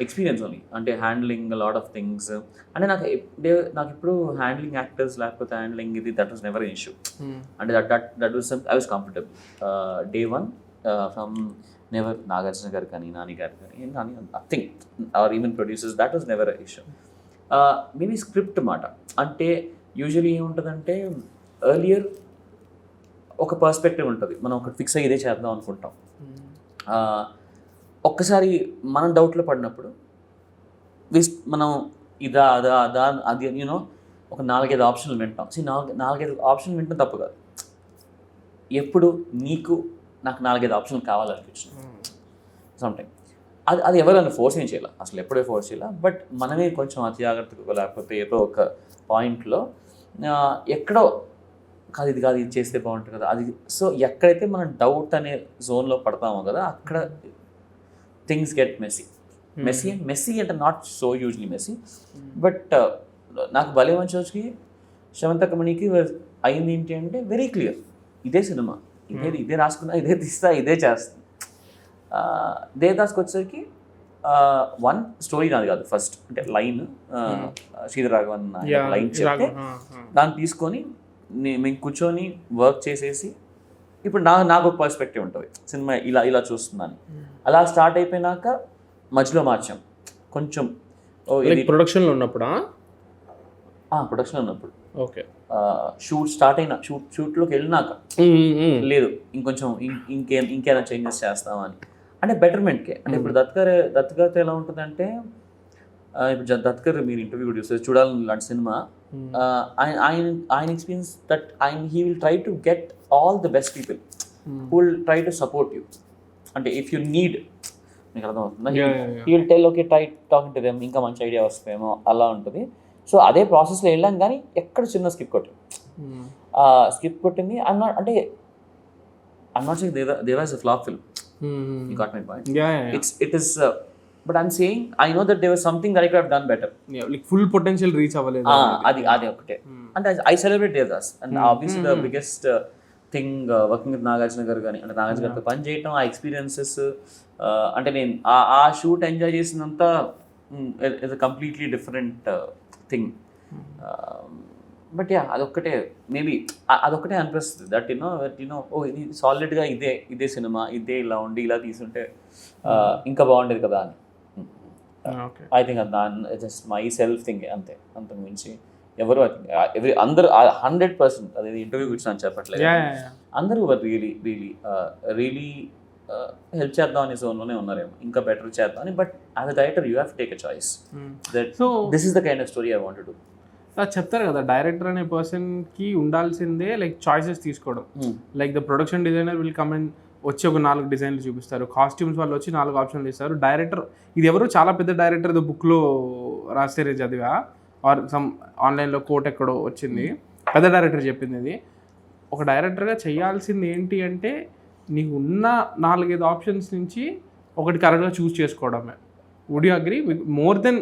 Speaker 1: experience only, అంటే హ్యాండ్లింగ్ లాట్ ఆఫ్ థింగ్స్. అంటే నాకు ఇప్పుడు హ్యాండ్లింగ్ యాక్టర్స్ లేకపోతే హ్యాండ్లింగ్ ఇది that was never an issue. అంటే that was I was comfortable day one from never. Nagarjuna garu కానీ నాని గారు కానీ nothing, or even producers, that was never issue. Maybe script మాట అంటే యూజువల్లీ ఏముంటుందంటే, ఎర్లియర్ ఒక పర్స్పెక్టివ్ ఉంటుంది, మనం ఒకటి ఫిక్స్ అయ్యి ఇదే చేద్దాం అనుకుంటాం. ఒక్కసారి మనం డౌట్లో పడినప్పుడు మనం ఇదా అదా అదా అది యూనో ఒక 4-5 ఆప్షన్లు వింటాం. 4-5 ఆప్షన్లు వింటాం తప్పు కాదు. ఎప్పుడు నాకు 4-5 ఆప్షన్లు కావాలనిపించింది సమ్టైమ్. అది ఎవరైనా ఫోర్స్ ఏం చేయాలి, అసలు ఎప్పుడే ఫోర్స్ చేయాలి. బట్ మనమే కొంచెం అతి జాగ్రత్తగా లేకపోతే ఏదో ఒక పాయింట్లో ఎక్కడో కాదు ఇది చేస్తే బాగుంటుంది కదా అది. సో ఎక్కడైతే మనం డౌట్ అనే జోన్లో పడతామో కదా, అక్కడ థింగ్స్ గెట్ మెస్సీ అంటే not so usually messy. But నాకు భలే మంచి రోజుకి శమంతకమణికి అయింది ఏంటి అంటే, వెరీ క్లియర్, ఇదే సినిమా, ఇదే రాసుకున్నా, ఇదే తీస్తా, ఇదే చేస్తా. దేవదాస్కి వచ్చేసరికి వన్ స్టోరీ నాది కాదు, ఫస్ట్ అంటే లైన్ శ్రీధర్ రాఘవన్ లైన్ చెప్తే దాన్ని తీసుకొని మేము కూర్చొని వర్క్ చేసేసి, ఇప్పుడు నాకు ఒక పర్స్పెక్టివ్ ఉంటుంది సినిమా ఇలా చూస్తున్నాను. అలా స్టార్ట్ అయిపోయినాక మధ్యలో మార్చాం కొంచెం.
Speaker 2: ప్రొడక్షన్లో ఉన్నప్పుడు ఓకే,
Speaker 1: షూట్ స్టార్ట్ అయినా షూట్లోకి వెళ్ళినాక లేదు ఇంకొంచెం ఇంకేమైనా చేంజెస్ చేస్తామని, అంటే బెటర్మెంట్కే. అంటే ఇప్పుడు దత్ గారితో ఎలా ఉంటుందంటే, ఇప్పుడు దత్కర్ మీరు ఇంటర్వ్యూ కూడా చూస్తే చూడాలని లాంటి సినిమా ఆయన experience that he will try to get all the best people who will try to support you. అంటే ఇఫ్ యూ నీడ్, మీకు అర్థమవుతుందా, he will tell okay try talking to them, ఇంకా మంచి ఐడియా వస్తాయేమో అలా ఉంటుంది. సో అదే ప్రాసెస్లో వెళ్ళాం కానీ ఎక్కడ చిన్న స్కిప్ కొట్టింది I'm not saying Deva is a flop film. You got my point. It is but I'm saying I know that there was something that I could have done better.
Speaker 2: Like full potential reach అవ్వలేదు.
Speaker 1: అది ఒకటే. And I celebrate Devdas and obviously the biggest thing working with Nagarjuna garu gaani, అంటే నాగార్జున గారితో పని చేయటం, ఆ experiences, అంటే నేను ఆ షూట్ ఎంజాయ్ చేసినంత it's a completely different thing. But yeah అదొక్కటే మేబీ అదొక్కటే అనిపిస్తుంది దట్ యూనో ఓ ఇది సాలిడ్గా ఇదే సినిమా ఇదే ఇలా ఉండి ఇలా తీసుంటే ఇంకా బాగుండేది కదా అని. ఐ థింక్ దాని జస్ట్ మై సెల్ఫ్ థింక్ అంతే, అంతకు మించి ఎవరు అందరూ 100% అదే ఇంటర్వ్యూ కూర్చొని చెప్పట్లేదు, అందరూ రియలీ హెల్ప్ చేద్దాం అనే జోన్లోనే ఉన్నారేమో, ఇంకా బెటర్ చేద్దాం అని. But as a director you have to take a choice that this is the kind of story I want to do.
Speaker 2: చెప్తారు కదా డైరెక్టర్ అనే పర్సన్కి ఉండాల్సిందే లైక్ చాయిసెస్ తీసుకోవడం. Like the production designer will come and వచ్చి ఒక 4 డిజైన్లు చూపిస్తారు, కాస్ట్యూమ్స్ వాళ్ళు వచ్చి 4 ఆప్షన్లు ఇస్తారు. డైరెక్టర్ ఇది ఎవరు చాలా పెద్ద డైరెక్టర్ బుక్లో రాస్తే చదివా ఆర్ సమ్ ఆన్లైన్లో కోట్ ఎక్కడో వచ్చింది, పెద్ద డైరెక్టర్ చెప్పింది ఇది. ఒక డైరెక్టర్గా చేయాల్సింది ఏంటి అంటే నీకు ఉన్న 4-5 ఆప్షన్స్ నుంచి ఒకటి కరెక్ట్గా చూస్ చేసుకోవడమే. Would you agree? More than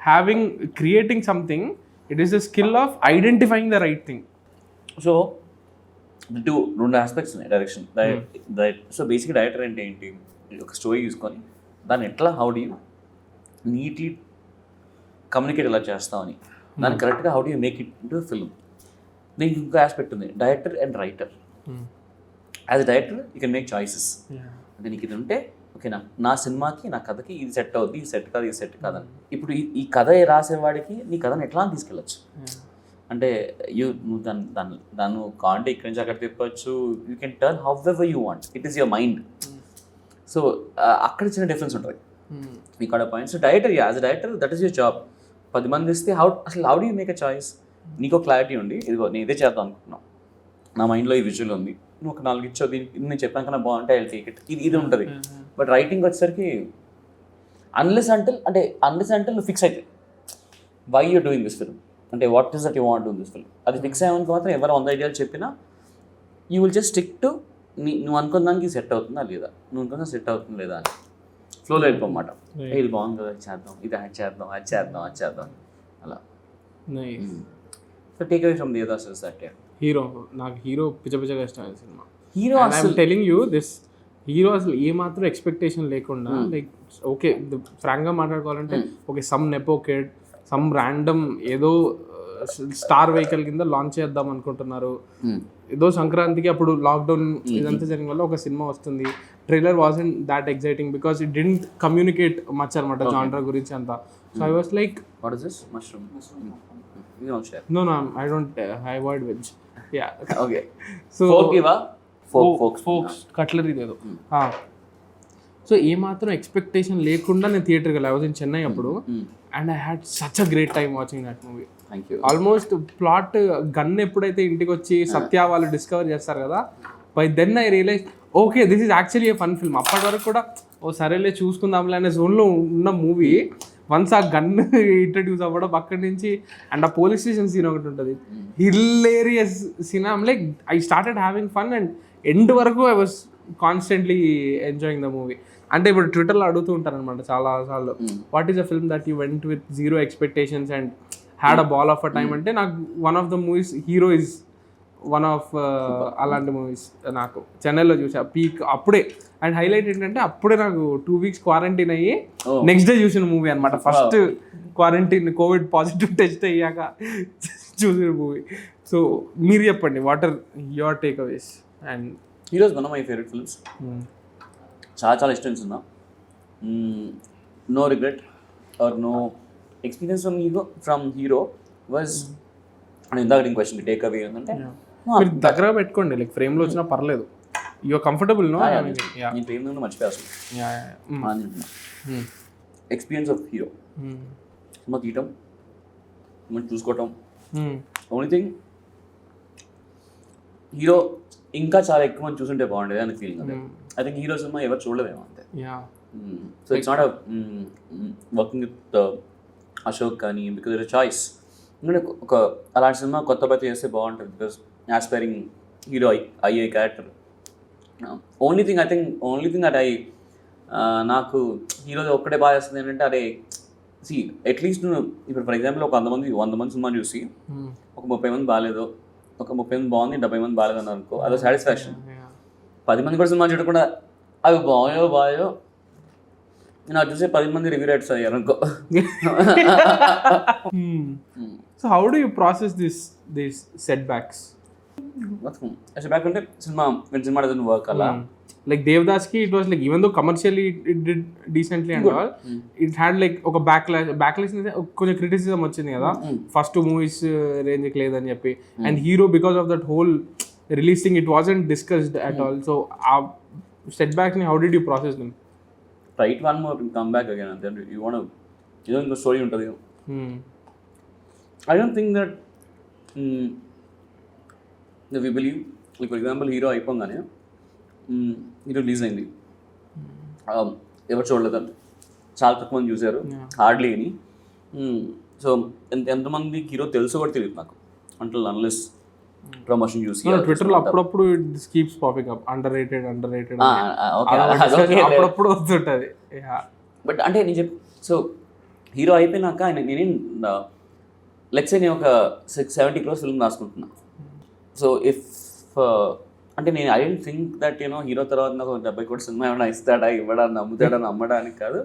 Speaker 2: having creating something, it is the skill of identifying the right thing.
Speaker 1: So రెండు ఆస్పెక్ట్స్ ఉన్నాయి డైరెక్షన్. సో బేసిక్ డైరెక్టర్ అంటే ఏంటి, ఒక స్టోరీ తీసుకొని దాన్ని ఎట్లా how do you neatly communicate ఎలా చేస్తామని, దాన్ని కరెక్ట్గా how do you make it into film. దీనికి ఇంకో ఆస్పెక్ట్ ఉంది, director and writer. As a director you can make choices. అంటే నీకు ఇది ఉంటే ఓకే నా సినిమాకి నా కథకి ఇది సెట్ అవుద్ది, ఇది సెట్ కాదు, ఇది సెట్ కాదని. ఇప్పుడు ఈ కథ రాసేవాడికి నీ కథను ఎట్లా తీసుకెళ్ళచ్చు అంటే నువ్వు దాన్ని కాంటే ఇక్కడి నుంచి అక్కడ తిప్పచ్చు, you can turn however you want, it is your mind. So అక్కడ చిన్న డిఫరెన్స్ ఉంటుంది మీకు ఆ points. Director as a director that is your job. 10 మంది ఇస్తే అసలు how do you make a choice? నీకు క్లారిటీ ఉండి ఇదిగో నేను ఇదే చేద్దాం అనుకుంటున్నాను, నా మైండ్లో ఈ విజువల్ ఉంది, నువ్వు ఒక 4 ఇచ్చావు, దీనికి నేను చెప్పాను కన్నా బాగుంటే ఐ టేక్ ఇట్, ఇది ఉంటుంది. బట్ రైటింగ్ వచ్చేసరికి అన్లెస్ అంటిల్ నువ్వు ఫిక్స్ అయితే why you doing this film, అంటే what is that you want do this film, అది ఫిక్స్ అయ్యామనుకో మాత్రం ఎవరు 100 ఐడియాలు చెప్పినా you will just stick to నువ్వు అనుకున్న దానికి సెట్ అవుతుందా లేదా, నువ్వు అనుకున్నా సెట్ అవుతుందా లేదా అని ఫ్లోలో వెళ్ళిపోమాట. ఇది బాగుంది కదా చేద్దాం, ఇది యాడ్ చేద్దాం, అది చేద్దాం అలా. So take away from the others is that
Speaker 2: hero, నాకు హీరో పిచ్చగా ఇష్టమైన cinema.
Speaker 1: Hero
Speaker 2: I'm telling you this, hero అసలు ఏమాత్రం ఎక్స్పెక్టేషన్ లేకుండా లైక్ ఓకే ఫ్రాంక్గా మాట్లాడుకోవాలంటే okay some nepo kid, some random ఏదో స్టార్ వెహికల్ కింద లాంచ్ చేద్దాం అనుకుంటున్నారు, ఏదో సంక్రాంతికి అప్పుడు లాక్డౌన్ ఇదంతా జరిగిన వల్ల ఒక సినిమా వస్తుంది. Trailer wasn't that exciting because it didn't communicate much అనమాట జానర్ గురించి అంతా. So I was like
Speaker 1: what is this mushroom?
Speaker 2: No, I don't. I avoid veg. Yeah.
Speaker 1: Okay.
Speaker 2: So
Speaker 1: folks
Speaker 2: cutlery దేదో. So ఏమాత్రం expectation లేకుండా నేను థియేటర్కి వెళ్ళి, I was in Chennai అప్పుడు, and I had such a great time watching that movie. Almost plot gun ఎప్పుడైతే ఇంటికి వచ్చి సత్య వాళ్ళు డిస్కవర్ చేస్తారు కదా, by then I realise okay this is actually a fun film. అప్పటి వరకు కూడా ఓ సరేలే చూసుకుందాంలే అనే జోన్లో ఉన్న మూవీ వన్స్ ఆ గన్ ఇంట్రడ్యూస్ అవ్వడం అక్కడి నుంచి, అండ్ ఆ పోలీస్ స్టేషన్ సీన్ ఒకటి ఉంటుంది, hilarious scene. Like I started having fun and end వరకు I was constantly enjoying the movie. అంటే ఇప్పుడు ట్విట్టర్లో అడుగుతూ ఉంటారు అనమాట చాలా సార్లు, what is a film that you went with 0 expectations and had a ball of a time అంటే నాకు one of the movies Hero is one of అలాంటి మూవీస్. నాకు చెన్నైలో చూసా పీక్ అప్పుడే, అండ్ హైలైట్ ఏంటంటే అప్పుడే నాకు 2 weeks క్వారంటైన్ అయ్యి నెక్స్ట్ డే చూసిన మూవీ అనమాట. First quarantine covid positive test అయ్యాక చూసిన మూవీ. సో మీరు చెప్పండి, what are your takeaways? And
Speaker 1: Hero's one of my favourite films, చాలా ఇష్టం సినిమా. No regret or no experience from Hero was, నేను ఇందాక నేను క్వశ్చన్ టేక్ అవే ఏంటంటే
Speaker 2: మీరు దగ్గర పెట్టుకోండి, లైక్ ఫ్రేమ్లో వచ్చినా పర్లేదు, యూఆర్ కంఫర్టబుల్. నో
Speaker 1: నేను ఫ్రేమ్ నుండి మర్చిపోయా అసలు. ఎక్స్పీరియన్స్ ఆఫ్ హీరో సినిమా తీయటం మనం చూసుకోవటం.
Speaker 2: Hmm.
Speaker 1: ఓన్లీ థింగ్ హీరో ఇంకా చాలా ఎక్కువ మంది చూసుంటే బాగుండేది అని ఫీలింగ్. అదే ఐ థింక్ హీరో సినిమా ఎవరు చూడలేమో అంతే.
Speaker 2: Yeah.
Speaker 1: So it's not working with Ashok కానీ బికాజ్ ఇట్స్ చాయిస్. ఎందుకంటే ఒక అలాంటి సినిమా కొత్త బతి చేస్తే బాగుంటుంది బికాస్ యాస్పైరింగ్ హీరో అయ్యే క్యారెక్టర్. ఓన్లీ థింగ్ దట్ నాకు హీరో ఒక్కటే బాగా చేస్తుంది ఏంటంటే అరే సి అట్లీస్ట్ నువ్వు ఇప్పుడు ఫర్ ఎగ్జాంపుల్ ఒక 100 మంది సినిమా చూసి ఒక 30 మంది బాగాలేదు, ఒక 30 మంది బాగుంది, 70 మంది బాగాలేదు అని అనుకో, అదో సాటిస్ఫాక్షన్. 10 మంది కూడా సినిమా చూడకుండా అవి బాయో నేను చూసే 10 మంది రివ్యూ రైటర్స్ అయ్యారు అనుకో.
Speaker 2: So how do you process these setbacks?
Speaker 1: Back అంటే సినిమా డజన్ వర్క్ అలా.
Speaker 2: Like Devdas ki it was like even though commercially it did decently and all, it had like ఒక backlash కొంచెం criticism వచ్చింది కదా first movies range కి లేదని చెప్పి. And Hero because of that whole release thing it wasn't discussed at all. So ఆ setbacks ని how did you process them?
Speaker 1: Right one more come back again అంతే. You want ఏదో ఇంకో story ఉంటుంది. I don't think that we believe for example Hero అయిపోగానే Hero release అయింది, ఎవరు చూడలేదండి, చాలా తక్కువ మంది చూశారు, హార్డ్లీ అని. సో ఎంతమంది హీరో తెలుసు కూడా తెలియదు నాకు అంటే అన్లెస్ ప్రమోషన్ చూసి.
Speaker 2: ట్విట్టర్లో అప్పుడప్పుడు it keeps popping up under rated అప్పుడప్పుడు వస్తుంటుంది.
Speaker 1: బట్ అంటే నేను సో హీరో అయిపోయినాక నేనేం లెట్స్ నేను ఒక 70 crores ఫిల్మ్ రాసుకుంటున్నా. సో ఇఫ్ అంటే నేను I don't think that hero తర్వాత నాకు 70 crores సినిమా ఏమైనా ఇస్తాడా, ఇవ్వడా, నమ్ముతాడా, నమ్మడానికి కాదు.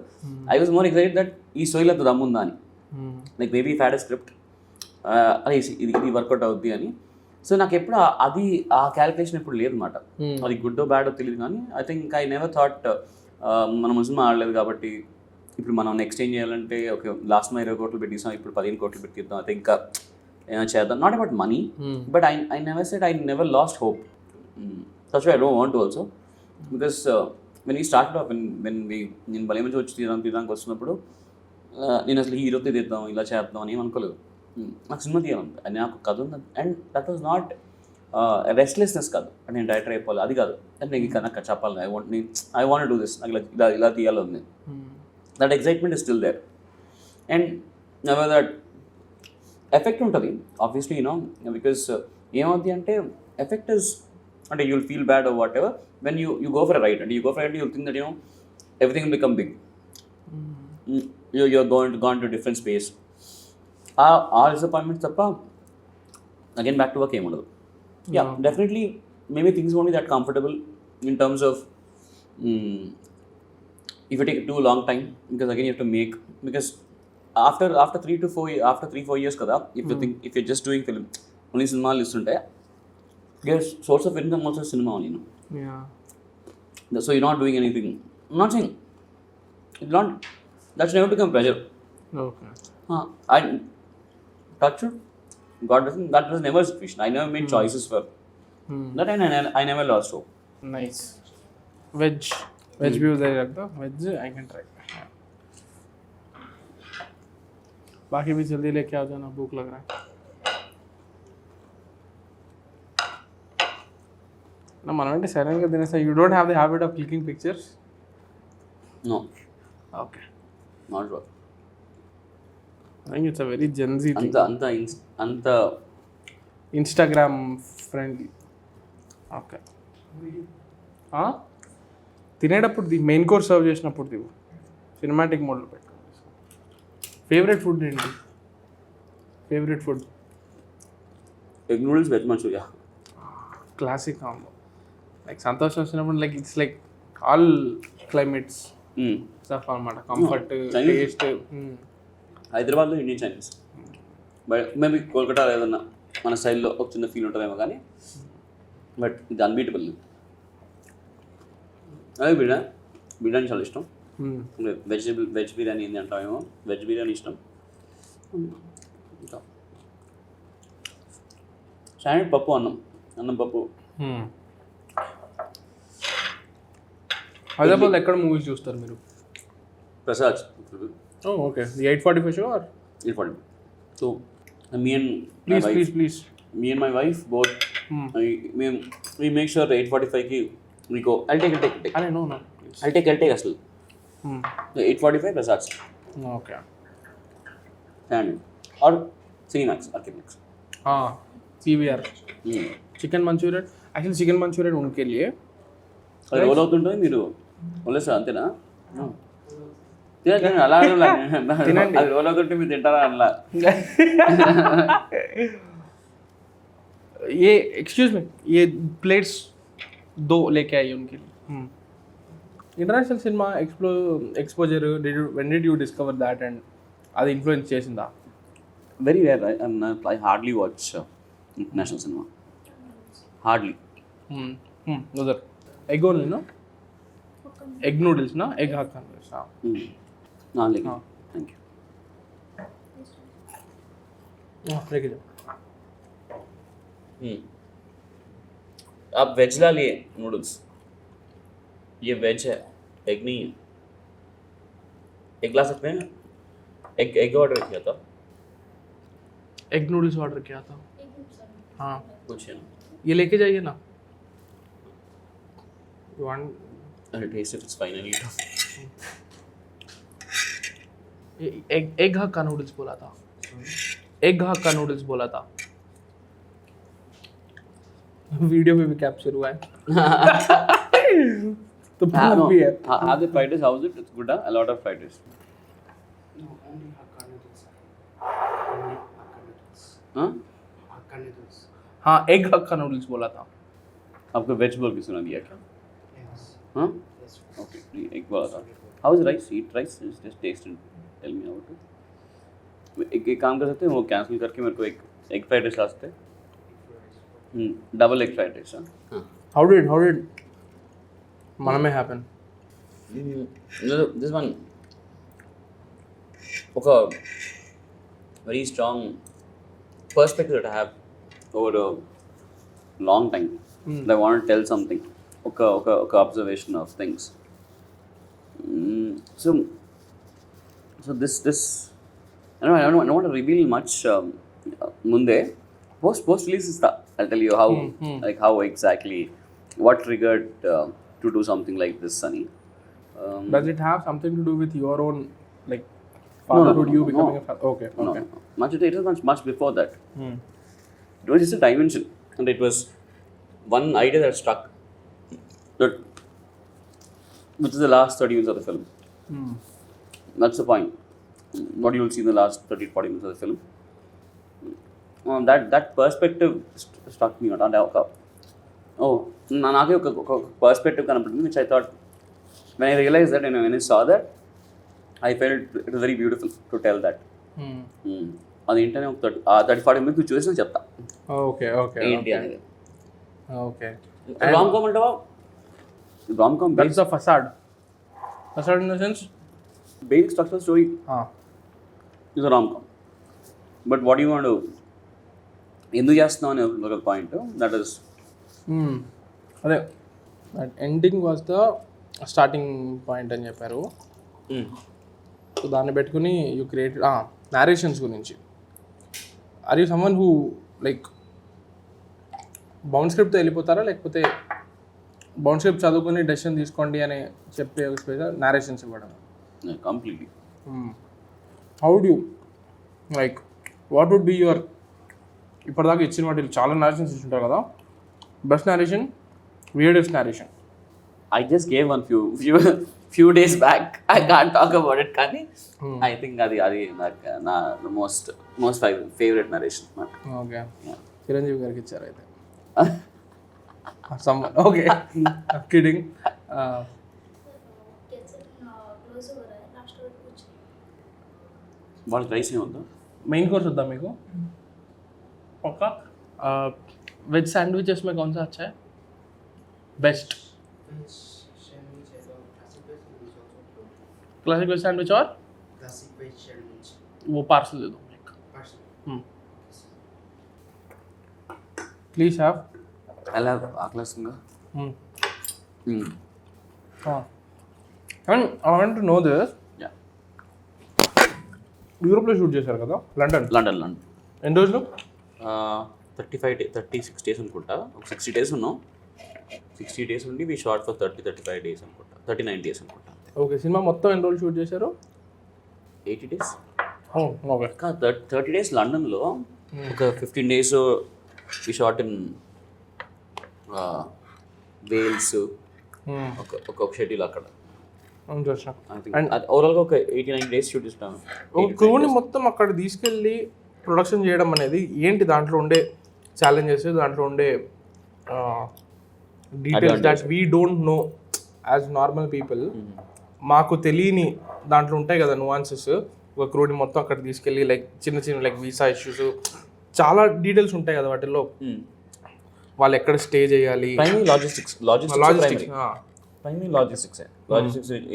Speaker 1: I was more excited that ఈ స్టోరీలో అంత దమ్ముందా అని. లైక్ మేబీ ఫ్యాడ్ స్క్రిప్ట్ అది ఇది వర్కౌట్ అవుద్ది అని. సో నాకు ఎప్పుడు అది ఆ క్యాలిక్యులేషన్ ఎప్పుడు లేదు అనమాట. అది గుడ్ బ్యాడ్ తెలియదు కానీ I think I never thought మనం సినిమా ఆడలేదు కాబట్టి ఇప్పుడు మనం నెక్స్ట్ ఏం చేయాలంటే ఓకే లాస్ట్ 20 crores పెట్టిస్తాం, ఇప్పుడు 15 crores పెట్టిద్దాం, అయితే ఇంకా ఏమైనా చేద్దాం. Not about money but I never said I never lost hope. That's why I don't want to also because when we started off నేను భలే మంచి వచ్చి తీయడానికి వస్తున్నప్పుడు నేను అసలు హీరోతో తీద్దాం ఇలా చేద్దాం అని ఏమనుకోలేదు. నాకు సినిమా తీయాలంటే అది నాకు కథ ఉంది and that was not restlessness కాదు అంటే నేను డైరెక్టర్ అయిపోవాలి అది కాదు. అంటే నేను నాకు చెప్పాలి ఐ వాంట్ డూ దిస్, నాకు ఇలా తీయాలి ఉంది. That excitement is still there and never that effect ఉంటుంది ఆబ్వియస్లీ బికాస్ ఏమవుతుంది అంటే ఎఫెక్ట్ ఇస్ అంటే you'll feel bad or whatever when you go for a ride and you'll think that everything will become big. You're gone to different space. Our disappointment tappa again back to work em undadu. Yeah, definitely maybe things won't be that comfortable in terms of if you take too long time because again you have to make because after 3-4 years kada if you're just doing film only cinema listunte your source of income also is cinema only,
Speaker 2: Yeah.
Speaker 1: So you're not doing anything. I'm not saying that's never become pressure.
Speaker 2: Okay.
Speaker 1: I touch it. God doesn't. That was never a situation. I never made choices for that, and I never lost hope.
Speaker 2: Nice. Veg view there ragda. Veg I can try. बाकी भी जल्दी लेके आ जाना, भूख लग रहा है. No, మనం అంటే సైలెంట్గా తినేస్తా. You don't have the habit of clicking pictures?
Speaker 1: No.
Speaker 2: Okay.
Speaker 1: Not sure.
Speaker 2: I think it's a very Gen Z thing.
Speaker 1: అంత
Speaker 2: ఇన్స్టాగ్రామ్ ఫ్రెండ్లీ. ఓకే. తినేటప్పుడు మెయిన్ కోర్స్ సర్వ్ చేసినప్పుడు దిగు సినిమాటిక్ మోడ్లో పెట్టు. ఫేవరెట్ ఫుడ్ ఏంటి? Favourite food
Speaker 1: egg noodles, veg manchuria.
Speaker 2: Classic combo. Like సంతోషం వచ్చినప్పుడు like it's like all climates stuff అనమాట. Comfort, taste.
Speaker 1: హైదరాబాద్లో ఇండియన్ చైనీస్ బట్ మేబీ కోల్కతాలో ఏదన్నా మన స్టైల్లో ఒక చిన్న ఫీల్ ఉంటుందేమో కానీ బట్ ఇది అన్బీటబుల్. అదే బిర్యానీ చాలా ఇష్టం. వెజ్ బిర్యానీ ఏంటి అంటామేమో, వెజ్ బిర్యానీ ఇష్టం. ఇంకా స్టాండర్డ్ పప్పు, అన్నం పప్పు.
Speaker 2: హైదరాబాద్లో ఎక్కడ మూవీస్ చూస్తారు మీరు?
Speaker 1: Prasad.
Speaker 2: Okay. The 845 show or
Speaker 3: 8:45. So me and
Speaker 2: Please.
Speaker 3: me and my wife both we make sure 8:45 ki we go. I'll take.
Speaker 2: అరే నో ప్లీజ్.
Speaker 3: I'll take అసలు 8:45 Prasad
Speaker 2: okay.
Speaker 3: and or Cinemax or Kinex.
Speaker 2: PVR chicken Manchurian. Actually chicken Manchurian उनके लिए
Speaker 3: అది role అవుతుంటుంది మీరు వదిలేస్తారు అంతేనా? తినండి అలా తినండి. అది రోల్ అవుతుంటే మీరు తింటారా అలా?
Speaker 2: ये एक्सक्यूज मी, ये प्लेट्स 2 लेके आइए उनके लिए. ఇంటర్నేషనల్ సినిమా exposure when did you discover that and అది ఇన్ఫ్లుయెన్స్ చేసిందా?
Speaker 3: Very rare. I hardly watch international cinema. Hardly.
Speaker 2: ఉదర్ ఎగ్ ఓన్లీనా? ఎగ్ నూడిల్స్నా? ఎగ్ హక్కా నూడిల్స్నా?
Speaker 3: Thank you. आप वेज ला लिए नूडल्स, ये वेज है, एग नहीं है. एग ला सकते हैं? एग ऑर्डर किया था.
Speaker 2: एग नूडल्स ऑर्डर किया था. हाँ
Speaker 3: कुछ है ना?
Speaker 2: ये लेके जाइए ना. You want
Speaker 3: I'll taste if it's fine and eat.
Speaker 2: Egg hakka noodles बोला था. एग हक्का नूडल्स बोला था. वीडियो में भी कैप्चर हुआ है. तो प्रूफ भी है.
Speaker 3: Have the fried rice? How is it? It's good, huh? A lot of fried rice.
Speaker 4: No, only Hakka noodles. Only Hakka noodles.
Speaker 3: Huh?
Speaker 4: Hakka noodles.
Speaker 2: हाँ एग हक्का नूडल्स बोला था.
Speaker 3: आपको वेज बोल के सुना दिया क्या?
Speaker 4: Yes.
Speaker 3: हाँ?
Speaker 4: Yes.
Speaker 3: Okay. एग बोला था. How is rice? Eat rice. Just taste and tell me how it is. एक काम कर सकते हैं, वो कैंसिल करके मेरे को एक एग फ्राइड राइस ला सकते हैं. Double egg fried rice. हाँ.
Speaker 2: How did మనమే happen?
Speaker 3: This one ఒక very strong perspective that I have over a long time. I want to tell something. ఒక observation of things. So this I don't want to reveal much. ముందే post release is I'll tell you how like how exactly what triggered to do something like this, Sunny.
Speaker 2: Does it have something to do with your own like fatherhood? You becoming a father? Okay.
Speaker 3: No. It was much before that. It was just a dimension, and it was one idea that struck. Which is the last 30 minutes of the film. That's the point. What you will see in the last 30-40 minutes of the film. That perspective struck me out. నాకే ఒక perspective కనపడింది, which I thought when I realized that, when I saw that, I felt it was very beautiful to tell that. అది ఏంటనే ఒక 30-40 minutes చూసిన చెప్తా
Speaker 2: okay
Speaker 3: ఏంటి అనేది.
Speaker 2: ఓకే.
Speaker 3: రామ్కామ్ అంటావా? Romcom
Speaker 2: That's the facade in the sense
Speaker 3: basic structural story is a rom-com. But what do you want to ఎందుకు చేస్తున్నావు అనే ఒక పాయింట్ దట్ ఇస్
Speaker 2: అదే ending was the starting point అని చెప్పారు. సో దాన్ని పెట్టుకుని యూ క్రియేటెడ్ నారేషన్స్ గురించి. Are you someone who like bound స్క్రిప్ట్తో వెళ్ళిపోతారా, లేకపోతే బౌండ్ స్క్రిప్ట్ చదువుకొని డెసిషన్ తీసుకోండి అని చెప్పే ఒక స్పేస్ నారేషన్స్ ఇవ్వడం?
Speaker 3: Completely.
Speaker 2: How do you like what would be your ఇప్పటిదాకా ఇచ్చిన వాటిలో చాలా నారేషన్స్ ఇచ్చుంటారు కదా, best narration, weirdest narration?
Speaker 3: I just gave one few days back. I can't talk about it, కానీ I think అది నాకు నా most favorite narration.
Speaker 2: Okay. Chiranjeevi గారికి ఇచ్చారు అయితే. Okay kidding.
Speaker 3: వాళ్ళ రైస్ ఏముందా?
Speaker 2: మెయిన్ కోర్స్ వద్దా మీకు? पक्का. वेज सैंडविचेस में कौन सा अच्छा है बेस्ट?
Speaker 4: Veg sandwich है तो classic veg sandwich also good.
Speaker 2: Classic veg sandwich और
Speaker 4: Classic veg sandwich.
Speaker 2: वो पार्सल दे दो एक.
Speaker 4: Parsley.
Speaker 2: Please have.
Speaker 3: అలా ఆకలిస్తుందా?
Speaker 2: And I want to know this.
Speaker 3: Yeah.
Speaker 2: యూరోప్లో షూట్ చేశారు కదా, లండన్.
Speaker 3: లండన్
Speaker 2: ఎన్ని రోజులు?
Speaker 3: 36 days అనుకుంటా. ఒక 60 days ఉన్నాం. 60 days ఉండి వీ షార్ట్ ఫర్ 35 days అనుకుంటా, 39 days అనుకుంటా.
Speaker 2: ఓకే, సినిమా మొత్తం ఎన్ని రోజులు షూట్ చేశారు?
Speaker 3: 80 days.
Speaker 2: ఓకే.
Speaker 3: 30 days లండన్లో, ఒక 15 days we shot in Wales, ఒక షెడ్యూల్ అక్కడ. ఓవరాల్గా ఒక 89 days షూట్ చేస్తాను.
Speaker 2: క్రూని మొత్తం అక్కడ తీసుకెళ్ళి ప్రొడక్షన్ చేయడం అనేది ఏంటి, దాంట్లో ఉండే ఛాలెంజెస్, దాంట్లో ఉండే details that we don't know as normal people, మాకు తెలియని దాంట్లో ఉంటాయి కదా నువాన్సెస్. ఒక క్రూని మొత్తం అక్కడ తీసుకెళ్ళి లైక్ చిన్న చిన్న లైక్ వీసా ఇష్యూస్, చాలా డీటెయిల్స్ ఉంటాయి కదా వాటిల్లో. వాళ్ళు ఎక్కడ స్టే చేయాలి,
Speaker 3: లాజిస్టిక్స్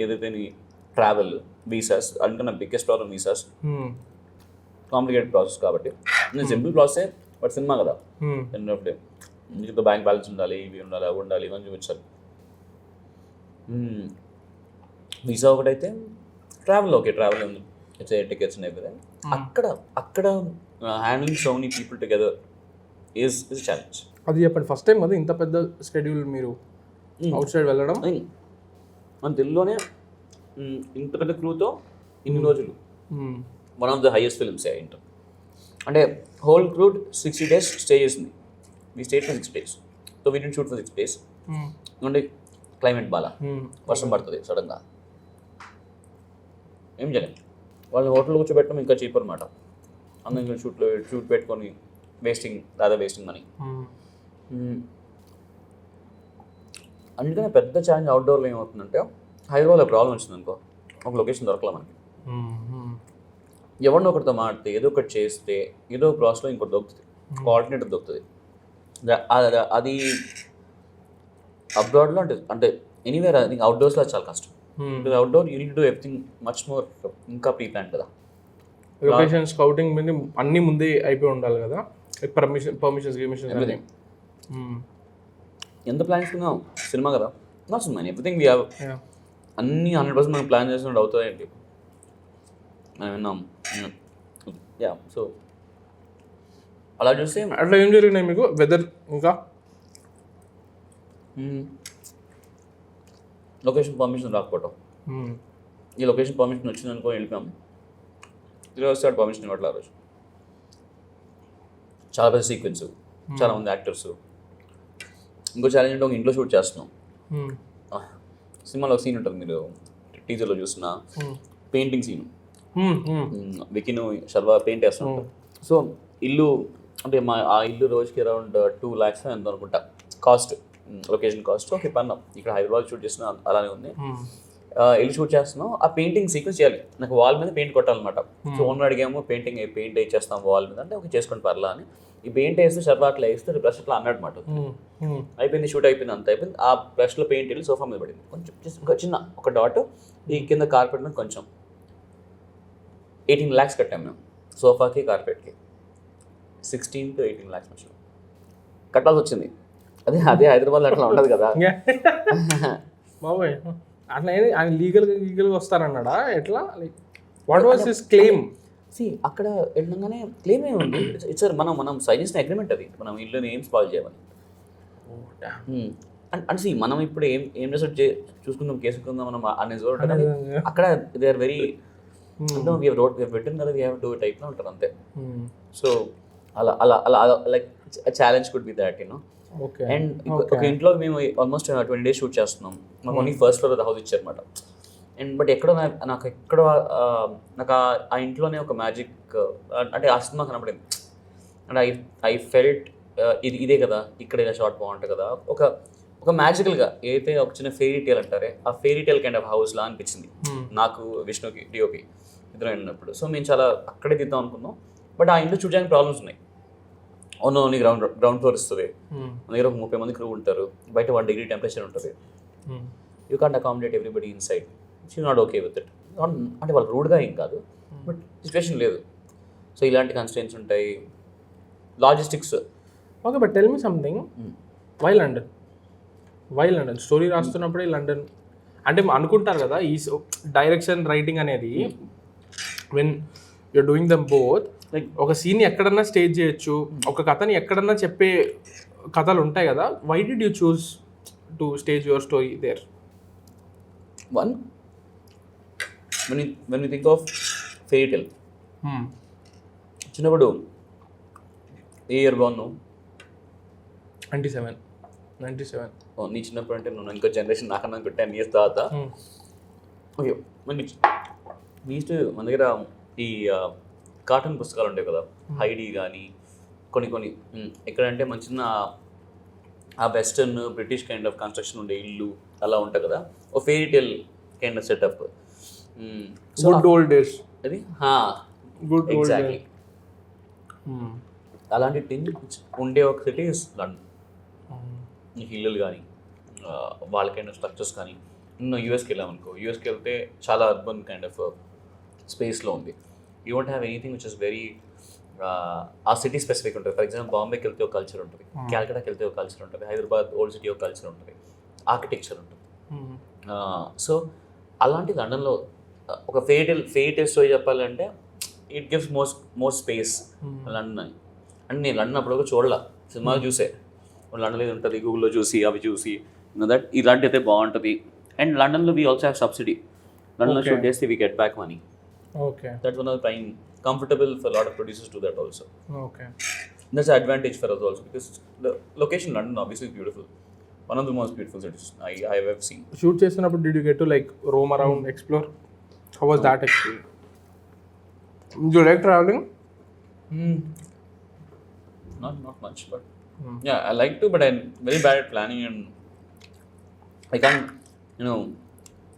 Speaker 3: ఏదైతే ట్రావెల్, వీసాస్, అందుకన్నా biggest problem visas. Complicated process కాబట్టి నేను సింపుల్ ప్రాసెస్, బట్ సినిమా కదా, ఎందుకంటే నీకు బ్యాంక్ బ్యాలెన్స్ ఉండాలి, ఇవి ఉండాలి, అవి ఉండాలి, ఇవన్నీ చూపించాలి. వీసా ఒకటైతే, ట్రావెల్ ఓకే, ట్రావెల్ ఉంది, టికెట్స్ ఉన్నాయి కదా. అక్కడ handling so many people together is challenge.
Speaker 2: అది చెప్పండి, ఫస్ట్ టైం కదా ఇంత పెద్ద స్కెడ్యూల్ మీరు అవుట్ సైడ్ వెళ్ళడం?
Speaker 3: మన తెలుగులోనే ఇంత పెద్ద క్రూతో ఇన్ని రోజులు, one of the highest films ఏంటో. అంటే హోల్ క్రూ 60 days స్టే చేసింది. We stay for 6 days. So we didn't shoot for 6 days. అంటే క్లైమేట్ బాగా, వర్షం పడుతుంది సడన్గా, ఏం చేయలేదు. వాళ్ళని హోటల్ కూర్చోబెట్టడం ఇంకా చీప్ అనమాట. అందరం షూట్ పెట్టుకొని వేస్టింగ్ మనీ. అందుకనే పెద్ద ఛాలెంజ్ అవుట్డోర్లో ఏమవుతుందంటే, హైదరాబాద్లో ప్రాబ్లం వచ్చింది అనుకో, ఒక లొకేషన్ దొరకలే మనకి. ఎవరినో ఒకరితో మాడితే, ఏదో ఒకటి చేస్తే, ఏదో ప్రాసెస్లో ఇంకోటి దొరుకుతుంది, కోఆర్డినేటర్ దొరుకుతుంది. అది అబ్రాడ్లో అంటే ఎనీవేర్, అది అవుట్డోర్స్లో చాలా కష్టం. Outdoor you need to do everything much more, ఇంకా ప్రీ ప్లాన్ కదా.
Speaker 2: లొకేషన్ స్కౌటింగ్ మీద అన్నీ ముందే అయిపోయి ఉండాలి కదా, పర్మిషన్స్
Speaker 3: ఎంత ప్లాన్ చేసుకున్నాం, సినిమా కదా, not cinema, everything we have. అన్నీ 100% మనం ప్లాన్ చేసినట్టు అవుతాయండి. మనం విన్నాం. సో అలా చూస్తే
Speaker 2: అట్లా ఏం జరిగినాయి మీకు? వెదర్, ఇంకా
Speaker 3: లొకేషన్ పర్మిషన్ రాకపోవటం. ఈ లొకేషన్ పర్మిషన్ వచ్చిందనుకో వెళ్ళిపోయాం, ఈరోజు వస్తే పర్మిషన్ ఇవ్వట్లే. ఆ రోజు చాలా పెద్ద సీక్వెన్స్, చాలా మంది యాక్టర్స్. ఇంకో ఛాలెంజ్ అంటే, ఒక ఇంట్లో షూట్ చేస్తున్నాం. సినిమాలో ఒక సీన్ ఉంటుంది, మీరు టీజర్లో చూసిన పెయింటింగ్ సీన్. వికిను శర్వా పెయింట్ వేస్తుంటాం. సో ఇల్లు అంటే ఆ ఇల్లు రోజుకి అరౌండ్ 2 lakhs ఎంత అనుకుంటా కాస్ట్, లొకేషన్ కాస్ట్. ఓకే పన్నాం, ఇక్కడ హైదరాబాద్ షూట్ చేసిన అలానే ఉంది. ఇల్లు షూట్ చేస్తున్నాం, ఆ పెయింటింగ్ సీక్వెన్స్ చేయాలి. నాకు వాల్ మీద పెయింట్ కొట్టాలన్నమాట. సో ఓనర్ అడిగాము, పెయింట్ వేసేస్తాం వాల్ మీద అంటే, ఓకే చేసుకోండి పర్లా అని. ఈ పెయింట్ వేస్తే శర్వా అట్లా వేస్తే బ్రష్ అట్లా అన్నమాట. అయిపోయింది, షూట్ అయిపోయింది, అంత అయిపోయింది. ఆ బ్రష్లో పెయింట్ వెళ్ళి సోఫా మీద పడింది. కొంచెం జస్ట్ ఒక చిన్న ఒక డాట్, ఈ కింద కార్పెట్ మీద కొంచెం. 18 lakhs కట్టాము మేము సోఫాకి, కార్పెట్కి. 16 to 18 lakhs మధ్యలో కట్టాల్సి వచ్చింది. అదే హైదరాబాద్లో అట్లా ఉండదు కదా
Speaker 2: బాబాయ్. అట్లా ఆయన లీగల్గా వస్తారన్నాడా ఎట్లా? Like what was his claim?
Speaker 3: అక్కడ వెళ్ళగానే క్లెయిమ్ ఏమి ఉంది, ఇట్స్ మనం సైన్ చేసిన అగ్రిమెంట్ అది, మనం ఇల్లుని ఏం స్పాయిల్ చేయమని. అంటే మనం ఇప్పుడు ఏం రిసర్చ్ చూసుకుందాం, కేసుకుందాం మనం అనేది అక్కడ దే ఆర్ వెరీ పెట్టిన కదా, వీ హ్యావ్ టు టైప్లో ఉంటారు అంతే. సో అలా like challenge could be that, you know. And ఒక ఇంట్లో మేము ఆల్మోస్ట్ 20 days షూట్ చేస్తున్నాం. మాకు ఓన్లీ ఫస్ట్ ఫ్లోర్ హౌస్ ఇచ్చారన్నమాట. అండ్ బట్ ఎక్కడో నాకు ఆ ఇంట్లోనే ఒక మ్యాజిక్, అంటే ఆ సినిమా కనపడింది. అండ్ ఐ ఫెల్ట్ ఇదే కదా, ఇక్కడ ఇలా షార్ట్ బాగుంటుంది కదా, ఒక మ్యాజికల్గా ఏదైతే ఒక చిన్న ఫెయిరీ టేల్ అంటారే, ఆ ఫెయిరీ టేల్ కైండ్ ఆఫ్ హౌస్లా అనిపించింది నాకు, విష్ణుకి, డిఓపి ఇద్దరు అయినప్పుడు. సో మేము చాలా అక్కడే తీద్దాం అనుకున్నాం. బట్ ఆ ఇంట్లో చూడడానికి ప్రాబ్లమ్స్ ఉన్నాయి. ఓన్లీ గ్రౌండ్ ఫ్లోర్ ఇస్తుంది, మన దగ్గర ఒక 30 మంది క్రూ ఉంటారు, బయట 1 degree టెంపరేచర్ ఉంటుంది. You can't accommodate everybody inside. She not okay with it. అంటే వాళ్ళు రూడ్గా ఏం కాదు, బట్ సిచ్యువేషన్ లేదు. సో ఇలాంటి కన్స్ట్రెయిన్స్ ఉంటాయి, logistics.
Speaker 2: Okay, but tell me something. Why London story రాస్తున్నప్పుడే లండన్ అంటే అనుకుంటారు కదా, ఈ డైరెక్షన్ రైటింగ్ అనేది when you're doing them both.
Speaker 1: Like-
Speaker 2: ఒక సీన్ ఎక్కడన్నా స్టేజ్ చేయొచ్చు, ఒక కథని ఎక్కడన్నా చెప్పే కథలు ఉంటాయి కదా. Why did you choose to stage your story there?
Speaker 3: One, when you think of fairy tale, చిన్నప్పుడు ఏ ఇయర్ బాగున్నావు?
Speaker 2: 97.
Speaker 3: నీ చిన్నప్పుడు అంటే నువ్వు ఇంకో జనరేషన్ నాకన్నా ఇంకో 10 years తర్వాత. ఓకే, మన దగ్గర ఈ కార్టూన్ పుస్తకాలు ఉంటాయి కదా, హైడీ కానీ కొన్ని ఎక్కడంటే మన చిన్న ఆ western British kind of construction ఉండే ఇల్లు అలా ఉంటాయి కదా, ఓ fairy tale kind of setup.
Speaker 2: Good old days.
Speaker 3: అది
Speaker 2: గుడ్ ఓల్డ్
Speaker 3: ఎగ్జాక్ట్లీ అలాంటి థింగ్ ఉండే ఒక సిటీ ఇస్ లండన్. ఈ ఇల్లులు కానీ వాళ్ళ కైండ్ ఆఫ్ స్ట్రక్చర్స్ కానీ. నువ్వు యూఎస్కి వెళ్ళామనుకో, యూఎస్కి వెళ్తే చాలా అర్బన్ కైండ్ ఆఫ్ స్పేస్లో ఉంది. You want have anything which is very ఆ సిటీ స్పెసిఫిక్ ఉంటుంది. ఫర్ ఎగ్జాంపుల్ బాంబేకి వెళ్తే ఒక కల్చర్ ఉంటుంది, క్యాల్కటాకి వెళ్తే ఒక కల్చర్ ఉంటుంది, హైదరాబాద్ ఓల్డ్ సిటీ ఒక కల్చర్ ఉంటుంది, ఆర్కిటెక్చర్ ఉంటుంది. సో అలాంటి లండన్లో ఒక ఫెయిరీ టేల్ స్టోరీ చెప్పాలంటే it gives most space London అని. అంటే నేను లండన్ అప్పుడు చూడాల, సినిమాలు చూసే, లండన్లో ఇది ఉంటుంది, గూగుల్లో చూసి అవి చూసి దట్ ఇలాంటి అయితే బాగుంటుంది. అండ్ లండన్లో వీ ఆల్సో హ్యావ్ సబ్సిడీ. లండన్లో షూట్ చేస్తే we get back money.
Speaker 2: Okay,
Speaker 3: that's one of the prime comfortable for a lot of producers to that also.
Speaker 2: Okay.
Speaker 3: That's an advantage for us also because the location in London obviously is beautiful. One of the most beautiful cities I have ever seen.
Speaker 2: Shoot చేసినప్పుడు did you get to like roam around, explore? How was that experience? Do you like traveling?
Speaker 3: Not much, but yeah, I like to, but I'm very bad at planning and I can't,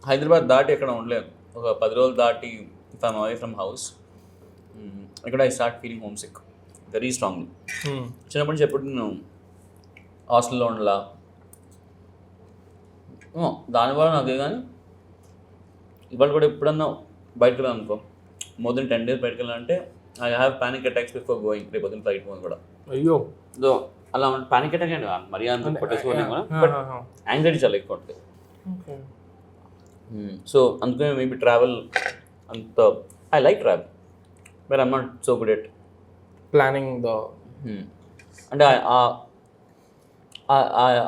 Speaker 3: Hyderabad దాటి ఎక్కడ ఉండలేను. ఒక 10 రోజులు దాటి if I'm away from house, ఇక్కడ I start feeling homesick very strongly. చిన్నప్పటి నుంచి ఎప్పుడు నేను హాస్టల్లో ఉండలా, దానివల్ల నాదే. కానీ ఇవాళ కూడా ఎప్పుడన్నా బయటకు వెళ్ళాను అనుకో, మోర్ దెన్ 10 days బయటకు వెళ్ళాలంటే I have panic attacks before going. రేపు పొద్దున్న ఫ్లైట్ పోను కూడా.
Speaker 2: అయ్యో,
Speaker 1: సో అలా పానిక్ అటాక్ అండి, మరీ అంత కొట్టేసుకోలేము కదా, బట్ యాంగ్జైటీ చాలా ఎక్కువ ఉంటుంది.
Speaker 3: సో అందుకని మేబీ ట్రావెల్ అంత I like travel, but I'm not so good at
Speaker 2: planning the
Speaker 3: అంటే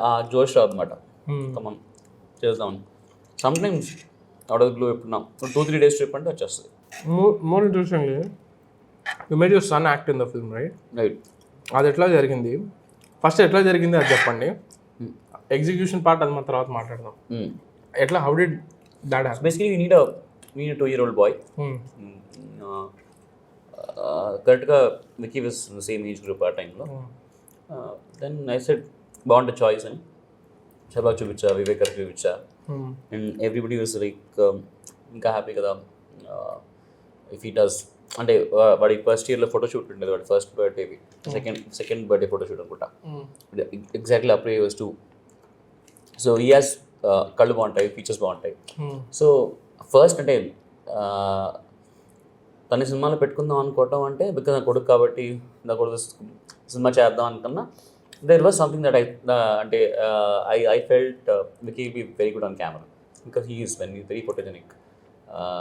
Speaker 3: ఆ జోష్ రాదు అనమాట. కమన్ చేద్దామని sometimes out of the blue ఎప్పుడున్నా 2-3 days ట్రిప్ అంటే వచ్చేస్తుంది.
Speaker 2: More interestingly you made your son act in the film, right?
Speaker 3: Right.
Speaker 2: అది ఎట్లా జరిగింది? ఫస్ట్ ఎట్లా జరిగింది అది చెప్పండి. ఎగ్జిక్యూషన్ పార్ట్ అది మన తర్వాత మాట్లాడదాం. ఎట్లా, how did that happen?
Speaker 3: Basically we need a 2-year-old boy. కరెక్ట్గా Vicky was same age group ఆ టైంలో. దెన్ ఐ సెడ్ బాగుంటే చాయిస్ అని శబాగ్ చూపించా, వివేక్ చూపించా, అండ్ ఎవ్రీబడి వాజ్ లైక్ ఇంకా హ్యాపీ కదా ఇఫ్ హీ డస్. అంటే వాడి ఫస్ట్ ఇయర్లో ఫోటోషూట్ ఉండేది, వాడి ఫస్ట్ బర్త్డేవి, సెకండ్ బర్త్డే ఫోటోషూట్ అనుకుంటా. ఎగ్జాక్ట్లీ అప్పుడు వాజ్ 2. సో ఈ హాస్ కళ్ళు బాగుంటాయి, ఫీచర్స్ బాగుంటాయి. సో ఫస్ట్ అంటే తన సినిమాలో పెట్టుకుందాం అనుకోవటం అంటే బికాజ్ నా కొడుకు కాబట్టి నా కొడుకు సినిమా చేద్దాం అనుకున్నా. There was something that I felt Vicky will be very good on camera because he is very photogenic,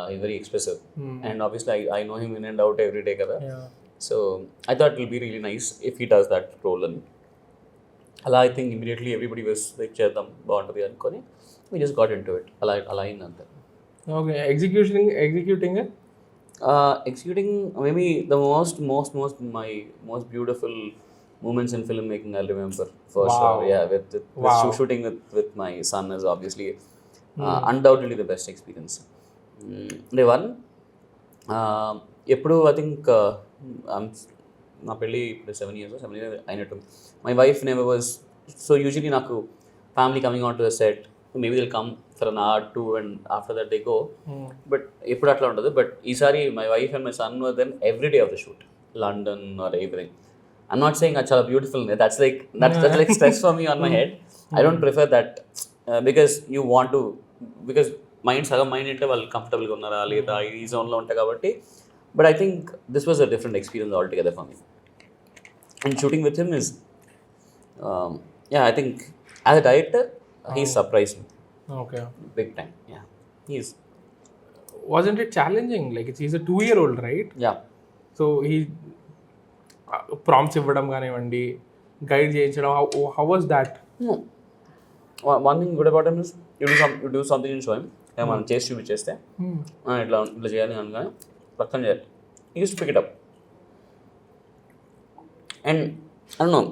Speaker 3: he's very expressive, and obviously I know him in and out every day kada. So I thought it will be really nice if he does that role. And అలా I think immediately everybody was like చేద్దాం బాగుంటుంది అనుకొని we just got into it. అలా అయింది.
Speaker 2: Okay, executing
Speaker 3: maybe the my most beautiful moments in filmmaking I'll remember for sure. Yeah, with shooting with my son is obviously undoubtedly the best experience. Day one, ఎప్పుడు I think నా పెళ్ళి ఇప్పుడు 7 years అయినట్టు. My wife never was, so usually నాకు family coming onto the set, maybe they'll come for an hour, 2, and after that they go. But ఎప్పుడు అట్లా ఉండదు. But ఈసారి my wife and my son were then every day of the shoot, London or everything. I'm not saying that's beautiful. That's like stress for me on my head. I don't prefer that because you want to, because సగం mind అంటే వాళ్ళు కంఫర్టబుల్గా ఉన్నారా లేదా ఈ జోన్లో ఉంటాయి కాబట్టి. But I think this was a different experience all together for me. And shooting with him is I think as a director he surprise me.
Speaker 2: Okay.
Speaker 3: Big time. Yeah.
Speaker 2: Wasn't it challenging? Like he's a 2-year-old, right?
Speaker 3: Yeah.
Speaker 2: So ఈ prompts ఇవ్వడం కానివ్వండి, guide చేయించడం, how was that?
Speaker 3: One thing good about is you do something in showing, మనం చేసి చూపించేస్తే ఇట్లా ఇట్లా చేయాలి అనగానే పక్కన చేయాలి, use to pick it up. And I don't know,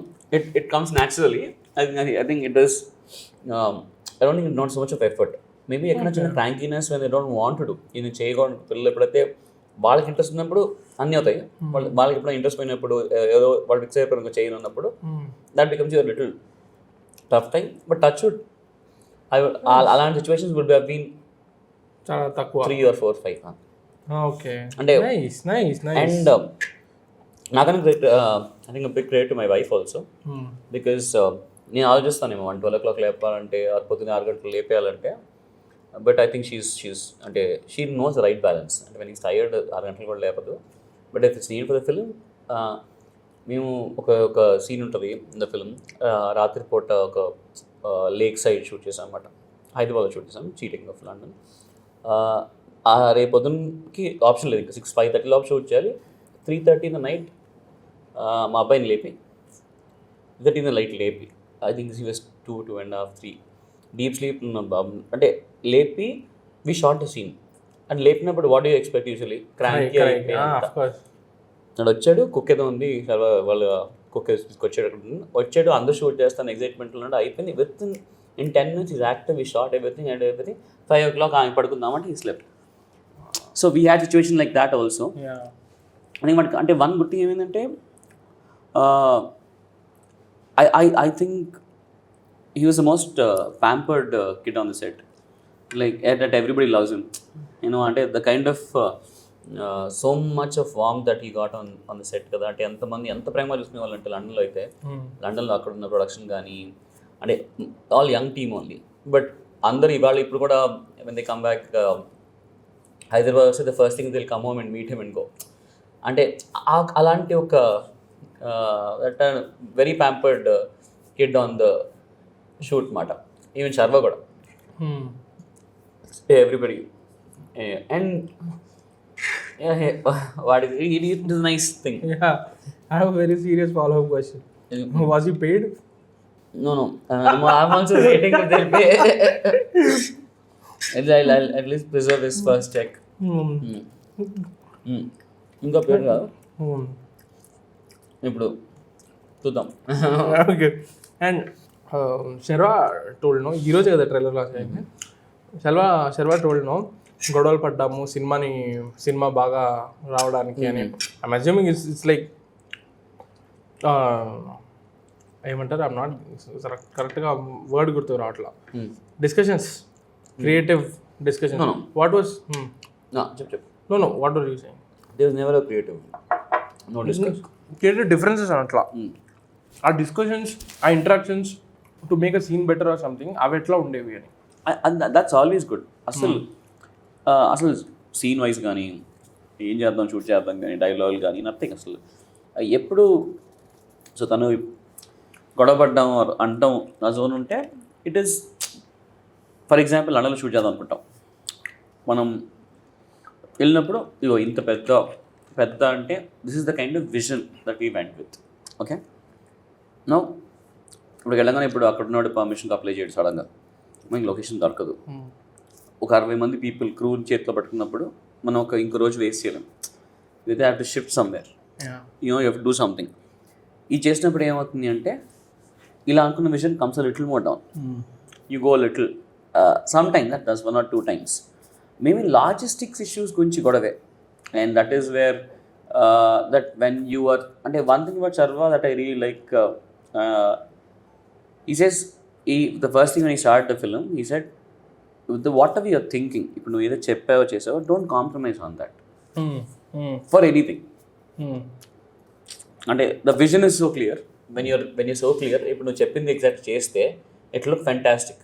Speaker 3: it comes naturally. I think it is I don't think it's not so much of effort. Maybe ఎక్కడ చిన్న క్రాంకీనెస్ when they don't want to do. ఇది చేయకూడదు. పిల్లలు ఎప్పుడైతే వాళ్ళకి interest ఉన్నప్పుడు అన్నీ అవుతాయి, వాళ్ళకి ఎప్పుడైనా ఇంట్రెస్ట్ పోయినప్పుడు ఏదో వాళ్ళు ఫిక్స్ అయిపోయి చేయను అన్నప్పుడు that becomes your little tough time. But touch wood అలాంటి సిచ్యువేషన్స్ వుడ్ హ్యావ్ బీన్
Speaker 2: చాలా తక్కువ,
Speaker 3: 3 or 4 5.
Speaker 2: ఓకే,
Speaker 3: అంటే
Speaker 2: నైస్ నైస్ నైస్.
Speaker 3: అండ్ నాకన్నా great, I think big credit to my wife also, because నేను ఆలోచిస్తానేమో 12 o'clock లేపాలంటే, పొద్దున్న 6 గంటలు లేపేయాలంటే. బట్ ఐ థింక్ షీస్ అంటే she knows the right balance. అంటే వెన్ ఈస్ టైర్డ్ 6 గంటలు కూడా లేపదు. But if it's need for the film, మేము ఒక సీన్ ఉంటుంది ఇన్ ద ఫిల్మ్, రాత్రిపూట ఒక లేక్ సైడ్ షూట్ చేసాం అనమాట, హైదరాబాద్లో షూట్ చేసాం, చీటింగ్ ఆఫ్ లండన్. రేపు పొద్దున్నకి ఆప్షన్ లేదు, ఇంకా 5:30 లోపు షూట్ చేయాలి. 3:30 in the night మా అబ్బాయిని లేపి, 3:30 in the night లేపి, I think he was 2, 2.5, 3 deep sleep ఉన్న బాబు. అంటే లేపి we shot the scene. And లేపినప్పుడు what you expect usually, cranky అక్కడ వచ్చాడు, కుక్ ఏదో ఉంది, వాళ్ళు కుక్ వచ్చాడు, అందరూ షూట్ చేస్తాను ఎగ్జైట్మెంట్లో ఉన్నాడు, అయిపోయింది. in 10 minutes ఈజ్ యాక్టివ్, ఈ short everything and everything. 5 o'clock ఆమె పడుకుందామంటే ఈ slept. So we had situation like that also. అంటే వన్ గుడ్ థింగ్ ఏమైందంటే, I think he was the most pampered kid on the set. Like that everybody loves him. You know, and the kind of so much of warmth that he got on the set కదా. అంటే ఎంతమంది ఎంత ప్రేమ చూసుకునే వాళ్ళు అంటే లండన్లో అయితే, లండన్లో అక్కడ ఉన్న ప్రొడక్షన్ కానీ, అంటే all young team only. But అందరు ఇవాళ ఇప్పుడు కూడా when they come back Hyderabad వస్తే the first thing they'll come home and meet him and go. అంటే అలాంటి ఒక very pampered kid on the shoot మాట. ఈవెన్ శర్వ కూడా, everybody. And what it is nice thing.
Speaker 2: I have a very serious follow-up question. Was he paid?
Speaker 3: No, I'm also waiting if they'll pay. I'll at least preserve his first check. ఇంకా పేరు కాదు, ఇప్పుడు చూద్దాం.
Speaker 2: Okay. And Sharwa told no, ఈరోజు కదా trailer loss అయింది, Sharwa told no గొడవలు పడ్డాము సినిమా బాగా రావడానికి అని. ఐమ్ అజ్యూమింగ్ ఇట్స్ లైక్ ఏమంటారు, ఐమ్ నాట్ కరెక్ట్గా వర్డ్ గుర్తు రావట్లా, discussions, creative discussions. What was
Speaker 3: చెప్పు.
Speaker 2: No what were you saying?
Speaker 3: There was never a creative, no discussion.
Speaker 2: Creative differences అనట్లా, ఆ డిస్కషన్స్, ఆ interactions to make a scene better or something, అవి ఎట్లా ఉండేవి అని.
Speaker 1: That's always good. అసలు scene wise కానీ, ఏం చేద్దాం, షూట్ చేద్దాం కానీ, డైలాగ్ కానీ, నథింగ్ అసలు ఎప్పుడు. సో తను గొడవ పడ్డాం అంటాం నా జోన్ ఉంటే, ఇట్ ఈస్ ఫర్ ఎగ్జాంపుల్ లండన్లో షూట్ చేద్దాం అనుకుంటాం. మనం వెళ్ళినప్పుడు ఇగో ఇంత పెద్ద అంటే this is the kind of vision that we went with. Okay, no ఇప్పుడు వెళ్ళగానే ఇప్పుడు అక్కడ ఉన్నవాడు పర్మిషన్కి అప్లై చేయడు సడన్గా, మనకి లొకేషన్ దొరకదు. ఒక 60 మంది పీపుల్ క్రూ చేతిలో పట్టుకున్నప్పుడు మనం ఇంకో రోజు వేస్ట్ చేయలేం. With have to shift somewhere, you have to do something. ఇది చేసినప్పుడు ఏమవుతుంది అంటే, ఇలా అనుకున్న vision comes a little more down. You go little some time that does 1 or 2 times. Maybe logistics issues గురించి గొడవే. And that is where that when you are, అంటే one thing about Sharwa that I really like, he says, the first thing when he started the film, he said, whatever you're thinking, ఇప్పుడు నువ్వు ఏదో చెప్పావో చేసావో, don't compromise on that for anything. అంటే the vision is so clear. When you're so clear, ఇప్పుడు నువ్వు చెప్పింది exact చేస్తే it look fantastic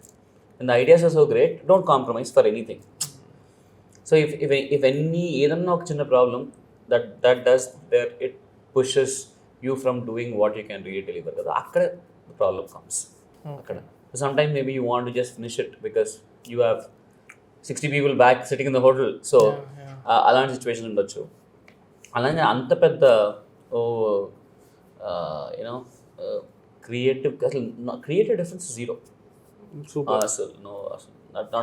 Speaker 1: and the ideas are so great, don't compromise for anything. So if any ఏదన్నా ఒక చిన్న problem that does there, it pushes you from doing what you can really deliver కదా, అక్కడ the problem comes. అక్కడ sometimes maybe you want to just finish it because you have 60 people back sitting in the hotel, so అలాంటి situation ఉండొచ్చు.
Speaker 3: అలాగే అంత పెద్ద you know creative అసలు creative difference zero.
Speaker 2: Super.
Speaker 3: అసలు నో అసలు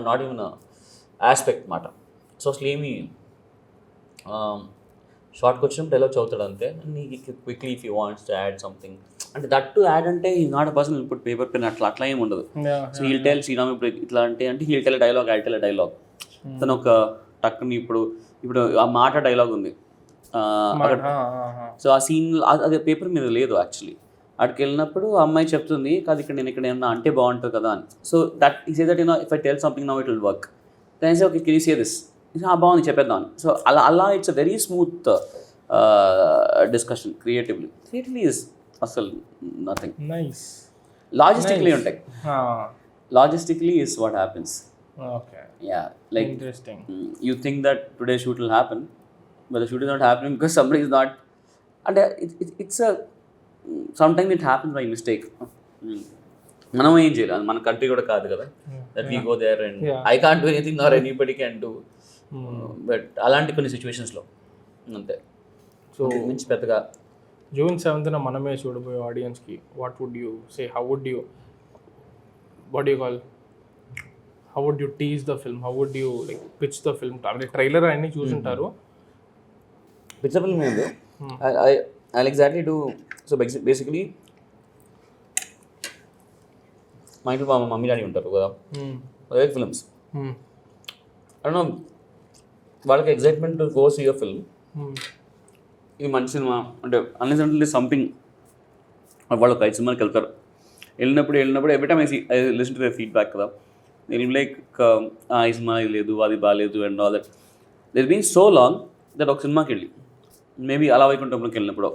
Speaker 3: నాట్ ఈవెన్ ఆస్పెక్ట్ మాట. సో అసలు ఏమి షార్ట్కి వచ్చినప్పుడు ఎలా చదువుతాడు అంతే. నీకు quickly if you wants to add something అంటే దట్ టు యాడ్ అంటే ఈ నాట్ పర్సన్ ఇప్పుడు పేపర్ పెన్ అట్లా ఏమి ఉండదు. సో హీల్ టెల్ శ్రీరామ్ ఇప్పుడు ఇట్లా అంటే heal tell dialogue I tell dialogue. తను ఒక టక్కుని ఇప్పుడు ఆ మాట డైలాగ్ ఉంది సో ఆ సీన్ అది పేపర్ మీద లేదు యాక్చువల్లీ. అక్కడికి వెళ్ళినప్పుడు ఆ అమ్మాయి చెప్తుంది కాదు ఇక్కడ నేను ఇక్కడ ఏమన్నా అంటే బాగుంటుంది కదా అని. So that he say that if I tell something now it will work then say okay can you say this బాగుంది చెప్పేద్దాం. సో అలా it's a very smooth discussion. Creatively is అసలు నథింగ్.
Speaker 2: నైస్.
Speaker 3: లాజిస్టిక్లీ ఉంటాయి. Logistically is what happens.
Speaker 2: Okay.
Speaker 3: Yeah, like
Speaker 2: interesting.
Speaker 3: You think that today's shoot will happen, but the shoot is not happening because somebody is not. And it's a sometimes it happens by mistake. మనం ఏం చేయాలి, మన country కూడా కాదు కదా that we go there and I can't do anything or anybody can do. But అలాంటి కొన్ని సిచ్యువేషన్స్లో అంతే. సో మించి పెద్దగా
Speaker 2: June 7th మనమే చూడబోయే ఆడియన్స్కి what would you say, how would you how would you tease the film, how would you like pitch the film? అంటే ట్రైలర్ అన్నీ చూసుంటారు.
Speaker 3: పిక్చబుల్ మీద I exactly do. So basically మా ఇంట్లో మా మమ్మీ డాడీ ఉంటారు కదా, అదే ఫిల్మ్స్. నో వాళ్ళకి excitement go see a film. ఇది మంచి సినిమా అంటే అన్లెస్ అంటే సంథింగ్ వాళ్ళు ఒక 5 సినిమాకి వెళ్తారు. వెళ్ళినప్పుడు every time I listen to the feedback కదా, నేను లైక్ ఈ సినిమా ఇది లేదు అది బాగాలేదు and all that. There been so long that ఒక సినిమాకి వెళ్ళి మేబీ అలా వైకుంఠంలోకి వెళ్ళినప్పుడు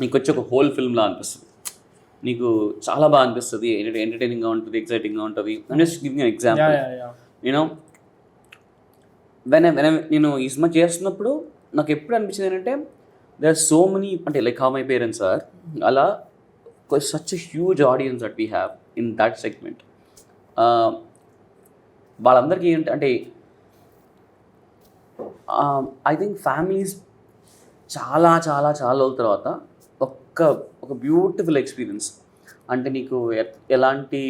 Speaker 3: నీకు వచ్చి ఒక హోల్ ఫిల్మ్లా అనిపిస్తుంది, నీకు చాలా బాగా అనిపిస్తుంది, ఎంటర్టైనింగ్గా ఉంటుంది, ఎక్సైటింగ్గా ఉంటుంది. I'm just giving an example. నేను నేను ఈ సినిమా చేస్తున్నప్పుడు నాకు ఎప్పుడు అనిపించింది ఏంటంటే there are so many అంటే like how my parents are అలా such a huge audience that we have in that segment. వాళ్ళందరికీ అంటే ఐ థింక్ ఫ్యామిలీస్ చాలా చాలా చాలా రోజుల తర్వాత ఒక బ్యూటిఫుల్ ఎక్స్పీరియన్స్ అంటే నీకు ఎలాంటి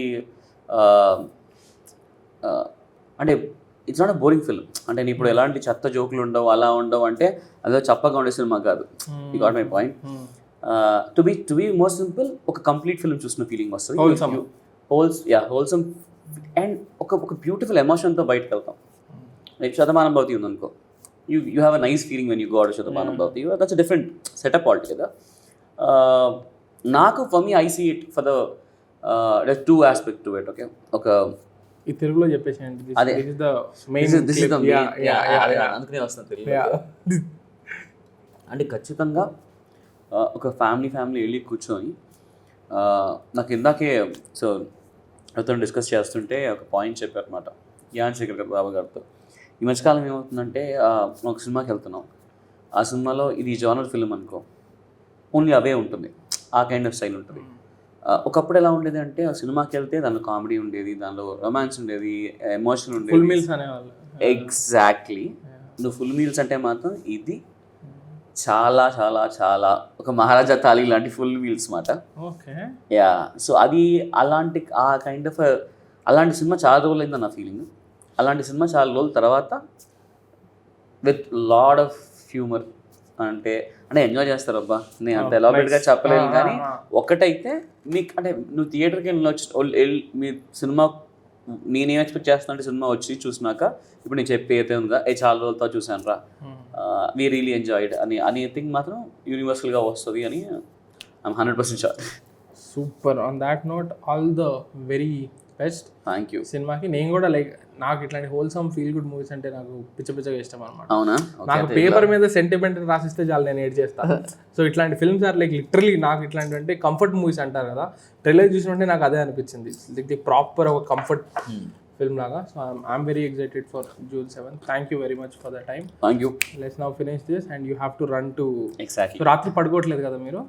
Speaker 3: అంటే it's not a boring film. అంటే నీ ఇప్పుడు ఎలాంటి చెత్త జోకులు ఉండవు అలా ఉండవు అంటే అదో చప్పగా ఉండే సినిమా కాదు. You got my point. To be more simple ఒక కంప్లీట్ ఫిల్మ్ చూసిన ఫీలింగ్ వస్తుంది. హోల్సమ్ అండ్ ఒక బ్యూటిఫుల్ ఎమోషన్తో బయటకు వెళ్తాం. లైక్ శతమానం భవతి ఉందనుకో, you have a nice feeling when you go out Shatamanam Bhavati. That's a different setup ఆల్ట్ కదా. నాకు for me I see it for the two aspect to it. Okay, ఒక
Speaker 2: ఈ తెలుగులో చెప్పేసేయండి.
Speaker 3: అదే
Speaker 2: అందుకనే
Speaker 3: వస్తుంది. అంటే ఖచ్చితంగా ఒక ఫ్యామిలీ వెళ్ళి కూర్చొని నాకు ఇందాకే సో అతను డిస్కస్ చేస్తుంటే ఒక పాయింట్ చెప్పారనమాట యాన్ శేఖర్ గారు బాబా గారితో. ఈ మధ్యకాలం ఏమవుతుందంటే ఒక సినిమాకి వెళ్తున్నాం, ఆ సినిమాలో ఇది జానర్ ఫిల్మ్ అనుకో, ఓన్లీ అవే ఉంటుంది, ఆ కైండ్ ఆఫ్ స్టైల్ ఉంటుంది. ఒకప్పుడు ఎలా ఉండేది అంటే ఆ సినిమాకి వెళ్తే దానిలో కామెడీ ఉండేది, దానిలో రొమాన్స్ ఉండేది, ఎమోషన్ ఉండేది.
Speaker 2: ఫుల్ మీల్స్ అనేవాళ్ళు.
Speaker 3: ఎగ్జాక్ట్లీ. నువ్వు ఫుల్ మీల్స్ అంటే మాత్రం ఇది చాలా చాలా చాలా ఒక మహారాజా థాలీ లాంటి ఫుల్ మీల్స్ మాట.
Speaker 2: ఓకే.
Speaker 3: యా. సో అది అలాంటి ఆ కైండ్ ఆఫ్ అలాంటి సినిమా చాలా రోజులు అయిందని నా ఫీలింగ్. అలాంటి సినిమా చాలా రోజుల తర్వాత విత్ లాడ్ ఆఫ్ హ్యూమర్ అంటే ఎంజాయ్ చేస్తారు. అబ్బా నేను అంత ఎలాబరేట్గా చెప్పలేను కానీ ఒకటైతే మీకు అంటే నువ్వు థియేటర్కి వెళ్ళి మీ సినిమా నేనేం ఎక్స్పెక్ట్ చేస్తున్నా అంటే సినిమా వచ్చి చూసినాక ఇప్పుడు నేను చెప్పే అయితే ఉందా చాలా రోజులతో చూసాను రా, వీ రియలీ ఎంజాయ్డ్ అని థింగ్ మాత్రం యూనివర్సల్గా వస్తుంది అని I'm 100% sure.
Speaker 2: Super. On that note all the very best.
Speaker 3: Thank you.
Speaker 2: సినిమాకి నేను కూడా లైక్ నాకు ఇట్లాంటి హోల్సమ్ ఫీల్ గుడ్ మూవీస్ అంటే నాకు పిచ్చగా ఇష్టం అనమాట.
Speaker 3: అవునా?
Speaker 2: నాకు పేపర్ మీద సెంటిమెంట్ రాసిస్తే చాలు నేను ఏడ్ చేస్తాను. సో ఇట్లాంటి ఫిల్మ్స్ ఆర్ లైక్ లిటరలీ నాకు ఇట్లాంటి అంటే కంఫర్ట్ మూవీస్ అంటారు కదా, ట్రైలర్ చూసినట్టే నాకు అదే అనిపించింది. లైక్ ది ప్రాపర్ ఒక కంఫర్ట్ ఫిల్మ్ లాగా. So I'm very excited for June 7th. Thank you very much for the time.
Speaker 3: Thank you.
Speaker 2: Let's now finish this and you have to run to.
Speaker 3: Exactly.
Speaker 2: రాత్రి పడుకోవట్లేదు కదా మీరు?